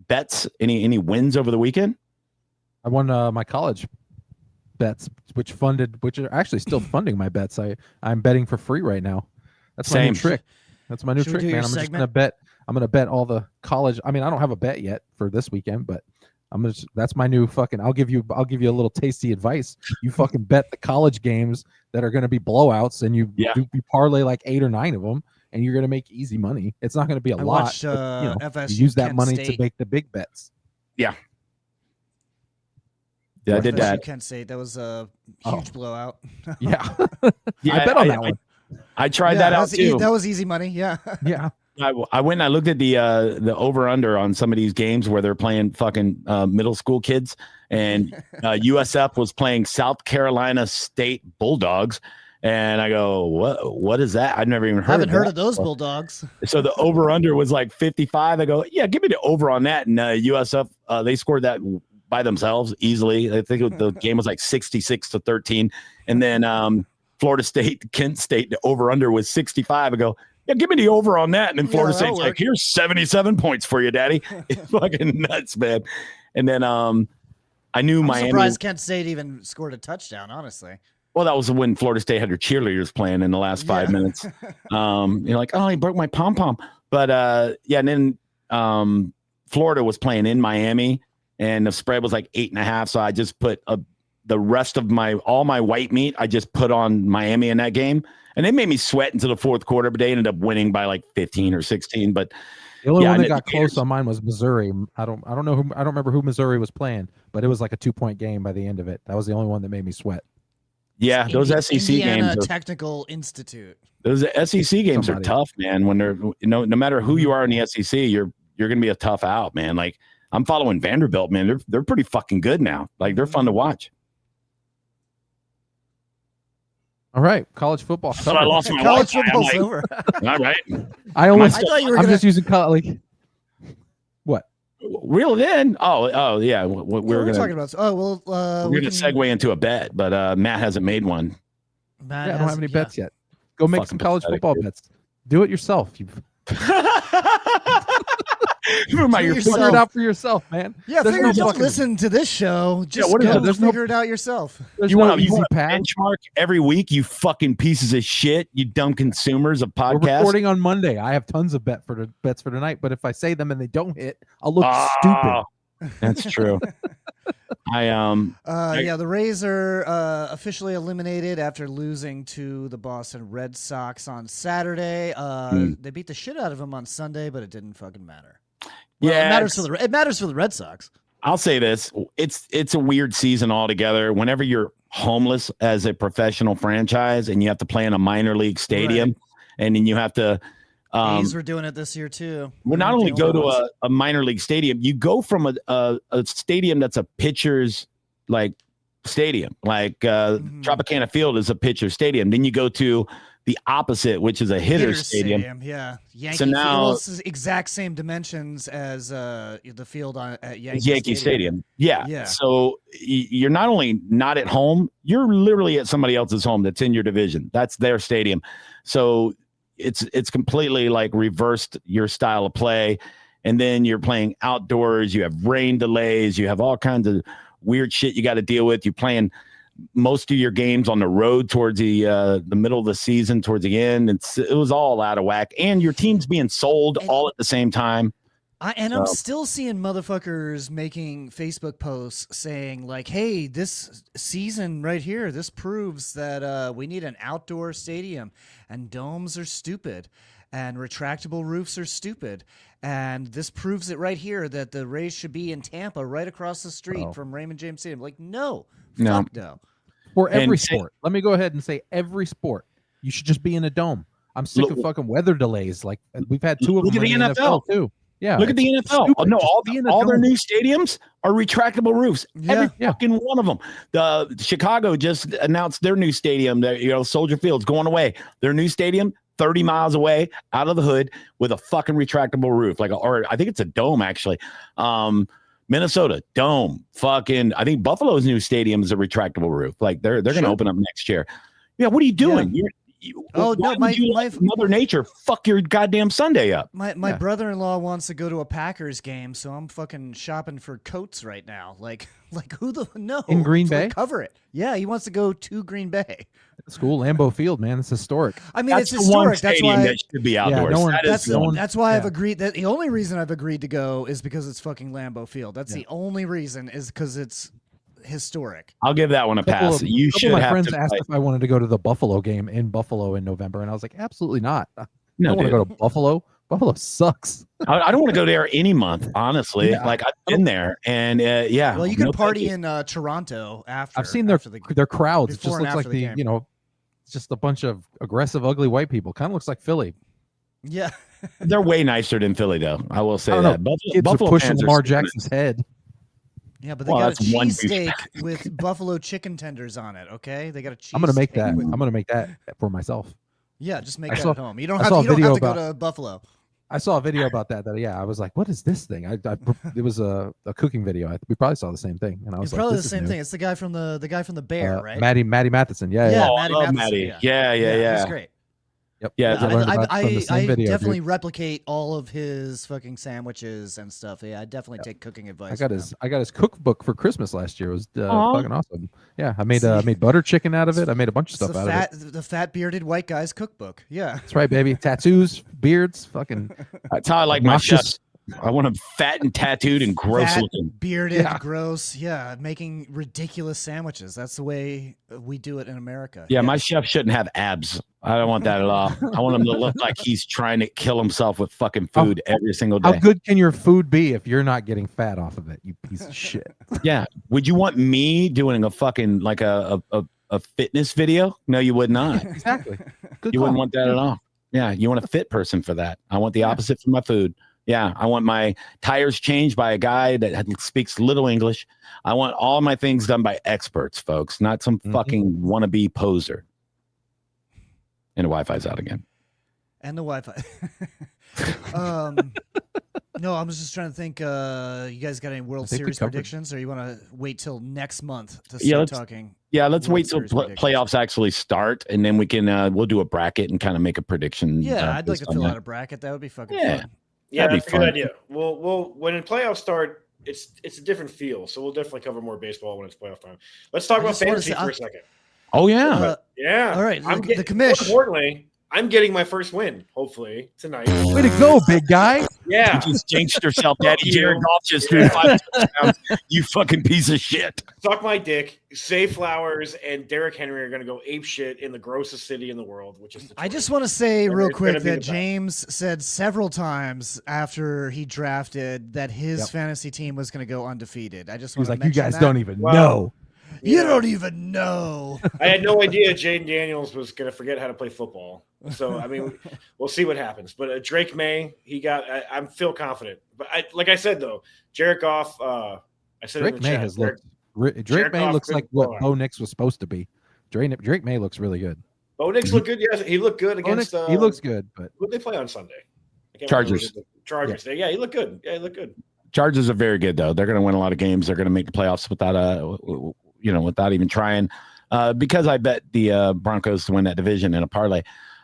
bets? Any wins over the weekend? I won my college bets, which are actually still funding my bets. I'm betting for free right now. That's my new trick. That's my new trick, man. I'm just gonna bet. I'm gonna bet all the college. I mean, I don't have a bet yet for this weekend, but that's my new fucking. I'll give you a little tasty advice. You fucking bet the college games that are gonna be blowouts, and you parlay like 8 or 9 of them, and you're gonna make easy money. It's not gonna be a lot. Watched, but, FSU, you use that Kent money State. to make the big bets. Yeah. Yeah, I did that. Kent State. That was a huge blowout. Yeah. Yeah, I bet on that one. I tried that out too. That was easy money. Yeah. Yeah. I went and I looked at the over-under on some of these games where they're playing fucking middle school kids, and USF was playing South Carolina State Bulldogs, and I go, what is that? I've never even heard. Haven't heard of those Bulldogs. So the over-under was like 55. I go, yeah, give me the over on that, and USF they scored that by themselves easily. I think the game was like 66-13, and then Florida State, Kent State, the over-under was 65. I go, yeah, give me the over on that. And then Florida State's like, here's 77 points for you, Daddy. It's fucking nuts, man. And then I knew Miami. I'm surprised Kent State even scored a touchdown, honestly. Well, that was when Florida State had their cheerleaders playing in the last 5 minutes. You're like, oh, he broke my pom-pom. But, yeah, and then Florida was playing in Miami, and the spread was like 8.5. So I just put the rest of all my white meat, I just put on Miami in that game. And they made me sweat into the fourth quarter, but they ended up winning by like 15 or 16. But the only one that got close on mine was Missouri. I don't remember who Missouri was playing, but it was like a 2-point game by the end of it. That was the only one that made me sweat. Yeah, those SEC Indiana games. Technical Institute. Those SEC games are tough, man. When they're no matter who you are in the SEC, you're gonna be a tough out, man. Like I'm following Vanderbilt, man. They're pretty fucking good now. Like they're fun to watch. All right, college football. But I lost my college Wi-Fi. football's over. All right. I almost. I thought you were I'm just using like what? Reel it in. Oh, yeah. We're talking about. Oh well, we're gonna segue into a bet, but Matt hasn't made one. Matt I don't have any bets yet. Go make some college football bets. Do it yourself. Figure it out for yourself, man. Yeah, don't listen to this show. Just figure it out yourself. There's no easy path. Benchmark every week, you fucking pieces of shit, you dumb consumers of podcasts. We're recording on Monday. I have tons of bets for tonight, but if I say them and they don't hit, I'll look stupid. That's true. The Rays are officially eliminated after losing to the Boston Red Sox on Saturday. They beat the shit out of them on Sunday, but it didn't fucking matter. Well, yeah, it matters for the Red Sox. I'll say this: it's a weird season altogether. Whenever you're homeless as a professional franchise and you have to play in a minor league stadium, and then you have to. A's were doing it this year too. Well, not only go to a minor league stadium, you go from a stadium that's a pitcher's like stadium, like Tropicana Field is a pitcher stadium. Then you go to the opposite, which is a hitter stadium. Yeah, Yankee so now it's the exact same dimensions as the field at Yankee Stadium. Yeah. So you're not only not at home, you're literally at somebody else's home that's in your division. That's their stadium. So it's completely like reversed your style of play. And then you're playing outdoors. You have rain delays. You have all kinds of weird shit you got to deal with. You're playing most of your games on the road towards the middle of the season, towards the end. It was all out of whack. And your team's being sold all at the same time. I'm still seeing motherfuckers making Facebook posts saying like, hey, this season right here, this proves that we need an outdoor stadium and domes are stupid and retractable roofs are stupid. And this proves it right here that the Rays should be in Tampa right across the street from Raymond James Stadium. Like, no. Fuck no. For every sport. Let me go ahead and say every sport. You should just be in a dome. I'm sick of fucking weather delays. Like we've had two of them in the NFL too. Yeah. Look at the NFL. Oh, no, all their new stadiums are retractable roofs. Yeah. Every fucking one of them. The Chicago just announced their new stadium. Soldier Field's going away. Their new stadium, 30 miles away, out of the hood, with a fucking retractable roof. Or I think it's a dome actually. Minnesota dome. Fucking. I think Buffalo's new stadium is a retractable roof. Like they're going to open up next year. Yeah. What are you doing? Yeah. Mother Nature fuck your goddamn Sunday up. My brother-in-law wants to go to a Packers game, so I'm fucking shopping for coats right now. Like who the no in Green Bay? Cover it. Yeah, he wants to go to Green Bay. School Lambeau Field, man, it's historic. I mean, it's historic. That's why that should be outdoors. That's why I've agreed. That the only reason I've agreed to go is because it's fucking Lambeau Field. That's the only reason, is because it's historic. I'll give that one a pass. You should have. My friends asked if I wanted to go to the Buffalo game in Buffalo in November, and I was like, absolutely not. I don't want to go to Buffalo. Buffalo sucks. I don't want to go there any month, honestly. Yeah. Like I've been there, and Well, you can party in Toronto after. I've seen their crowds. It just looks like it's just a bunch of aggressive, ugly white people. Kind of looks like Philly. Yeah, they're way nicer than Philly, though. I will say that. Buffalo pushing Lamar Jackson's head. Yeah, but they got a cheesesteak with buffalo chicken tenders on it. Okay, they got a cheese. I'm gonna make that. I'm gonna make that for myself. Yeah, just make that at home. You don't have to go to Buffalo. I saw a video about that. I was like, "What is this thing?" It was a cooking video. We probably saw the same thing, and I was probably the same thing. It's the guy from the Bear, right? Matty Matheson. Yeah. Matty. Yeah. That's great. Yep. Yeah, I definitely replicate all of his fucking sandwiches and stuff. Yeah, I definitely take cooking advice. I got his cookbook for Christmas last year. It was fucking awesome. Yeah, I made butter chicken out of it. I made a bunch of stuff out of it. The fat bearded white guy's cookbook. Yeah, that's right, baby. Tattoos, beards, fucking. That's how I like my chefs. I want them fat and tattooed and gross looking. Bearded, gross. Yeah, making ridiculous sandwiches. That's the way we do it in America. Yeah, my chef shouldn't have abs. I don't want that at all. I want him to look like he's trying to kill himself with fucking food every single day. How good can your food be if you're not getting fat off of it, you piece of shit? Yeah. Would you want me doing a fucking like a fitness video? No, you would not. Exactly. You wouldn't want that at all. Yeah, you want a fit person for that. I want the opposite for my food. Yeah, I want my tires changed by a guy that speaks little English. I want all my things done by experts, folks, not some fucking wannabe poser. And the Wi-Fi's out again. And the Wi-Fi. No, I was just trying to think. You guys got any World Series predictions, or you want to wait till next month to start talking? Yeah, let's World wait till playoffs actually start, and then we can we'll do a bracket and kind of make a prediction. Yeah, I'd like to fill out a bracket. That would be fucking fun. Yeah, that's a good idea. We'll when in playoffs start, it's a different feel. So we'll definitely cover more baseball when it's playoff time. Let's talk about fantasy for a second. Oh yeah, yeah. All right, the commission. More importantly, I'm getting my first win, hopefully, tonight. Way to go, big guy. Yeah. You just jinxed yourself, Daddy. Jared Goff just threw 5 touchdowns. You fucking piece of shit. Suck my dick. Zay Flowers and Derrick Henry are going to go ape shit in the grossest city in the world, which is Detroit. I just want to say real quick that James said several times after he drafted that his fantasy team was going to go undefeated. I just want to mention you guys don't even know. You don't even know. I had no idea Jaden Daniels was going to forget how to play football. So, I mean, we'll see what happens. But Drake May, I feel confident. But like I said, though, Jared Goff, I said Drake May has looked. Drake May looks like what Bo Nix was supposed to be. Drake May looks really good. Bo Nix looked good. Yes, he looked good against. He looks good, but who did they play on Sunday? Chargers. Chargers. Yeah, he looked good. Yeah, he looked good. Chargers are very good though. They're going to win a lot of games. They're going to make the playoffs without even trying. Because I bet the Broncos to win that division in a parlay.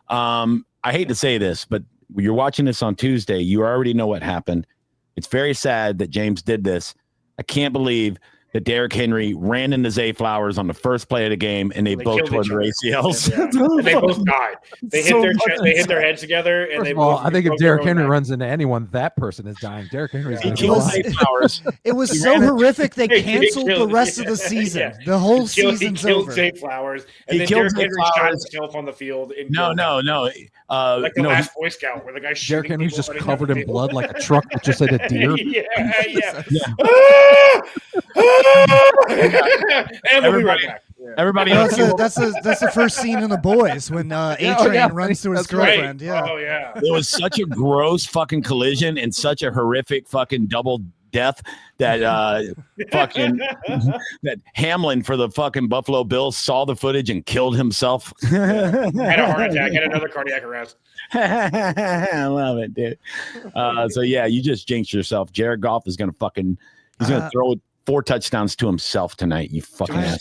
I hate to say this, but you're watching this on Tuesday. You already know what happened. It's very sad that James did this. I can't believe that Derrick Henry ran into Zay Flowers on the first play of the game, and they both tore their ACLs. And they both died. They hit their heads together, and First of all, I think if Derrick Henry runs into anyone, that person is dying. Derrick Henry's he killed Zay Flowers. It was so horrific they canceled the rest of the season. Yeah. The whole season's over. He killed Zay Flowers, and then Derrick Henry shot himself on the field. No. Like the last Boy Scout, where the guy Derrick Henry's just covered in blood like a truck that just hit a deer. And we'll be right back. Everybody else. That's the first scene in The Boys when A-Train runs to his girlfriend. Right. Yeah. Oh yeah. It was such a gross fucking collision and such a horrific fucking double death that that Hamlin for the fucking Buffalo Bills saw the footage and killed himself. Had a heart attack, had another cardiac arrest. I love it, dude. So yeah, you just jinxed yourself. Jared Goff is gonna throw 4 touchdowns to himself tonight. You fucking ass.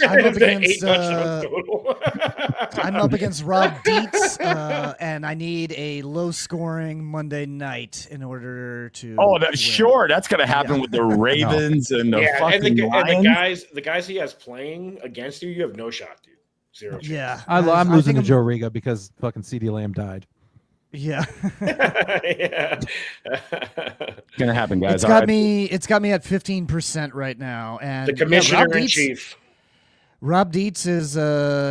I'm up against Rob Dietz, and I need a low-scoring Monday night in order to. Oh, sure, that's gonna happen with the Ravens and the fucking Lions. The guys he has playing against you have no shot, dude. 0 chance. Yeah, I'm losing to Joe Riga because fucking CeeDee Lamb died. Yeah. It's gonna happen, guys. It's got me at 15% right now, and the commissioner in chief. Rob Dietz is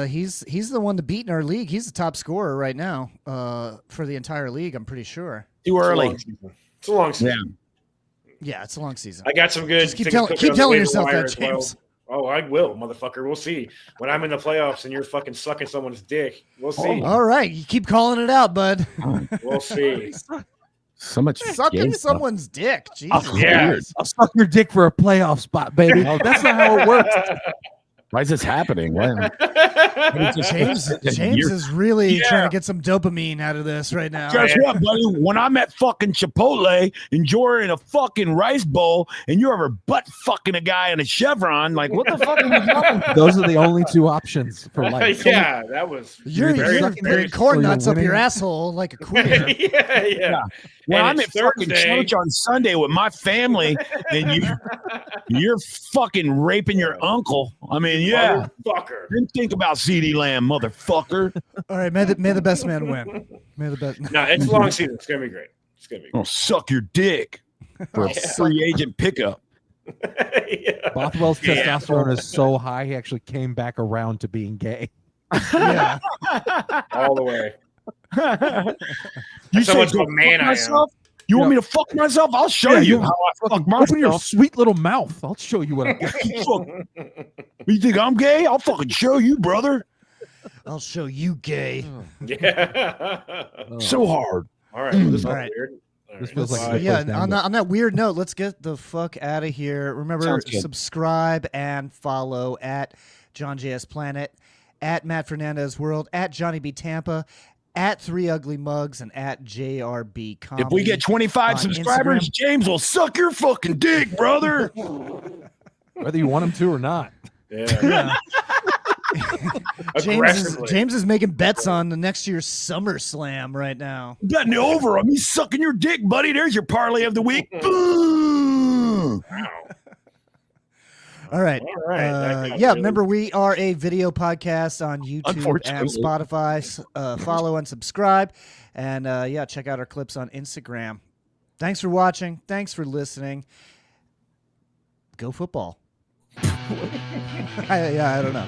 he's the one to beat in our league. He's the top scorer right now for the entire league. I'm pretty sure. Too early. It's a long season. Yeah, it's a long season. I got some good. Just keep telling yourself that, James. Oh, I will, motherfucker. We'll see. When I'm in the playoffs and you're fucking sucking someone's dick, we'll see. All right, you keep calling it out, bud. We'll see. So much sucking someone's dick. Jesus. I'll suck your dick for a playoff spot, baby. That's not how it works. Why is this happening? James is really trying to get some dopamine out of this right now. Guess what, buddy? When I'm at fucking Chipotle enjoying a fucking rice bowl and you're ever butt fucking a guy in a Chevron, like what the fuck are you talking about? Those are the only 2 options for life. Yeah, that was. You're corn nuts up your asshole like a queer. yeah. When I'm at fucking church on Sunday with my family and you're fucking raping your uncle. I mean, motherfucker. Didn't think about CeeDee Lamb, motherfucker. All right, may the best man win. May the best. No, it's a long season. It's gonna be great. It's gonna be great. Oh, suck your dick for a free agent pickup. Bothwell's testosterone is so high, he actually came back around to being gay. Yeah, all the way. You so much of a man I am. You want me to fuck myself? I'll show you how I fuck myself. Open your sweet little mouth. I'll show you what I'm gay. You think I'm gay? I'll fucking show you, brother. I'll show you gay. Yeah. So hard. All right. Well, this is weird. This feels like on that weird note, let's get the fuck out of here. Remember, subscribe and follow at John JS Planet, at Matt Fernandez World, at Johnny B Tampa, at 3 Ugly Mugs and at JRB Comedy. If we get 25 on subscribers, Instagram. James will suck your fucking dick, brother. Whether you want him to or not. Yeah. James is making bets on the next year's SummerSlam right now. Betting over him. He's sucking your dick, buddy. There's your parlay of the week. Boom. Wow. All right. All right. Yeah, remember, we are a video podcast on YouTube and Spotify. Follow and subscribe. And yeah, check out our clips on Instagram. Thanks for watching. Thanks for listening. Go football. I don't know.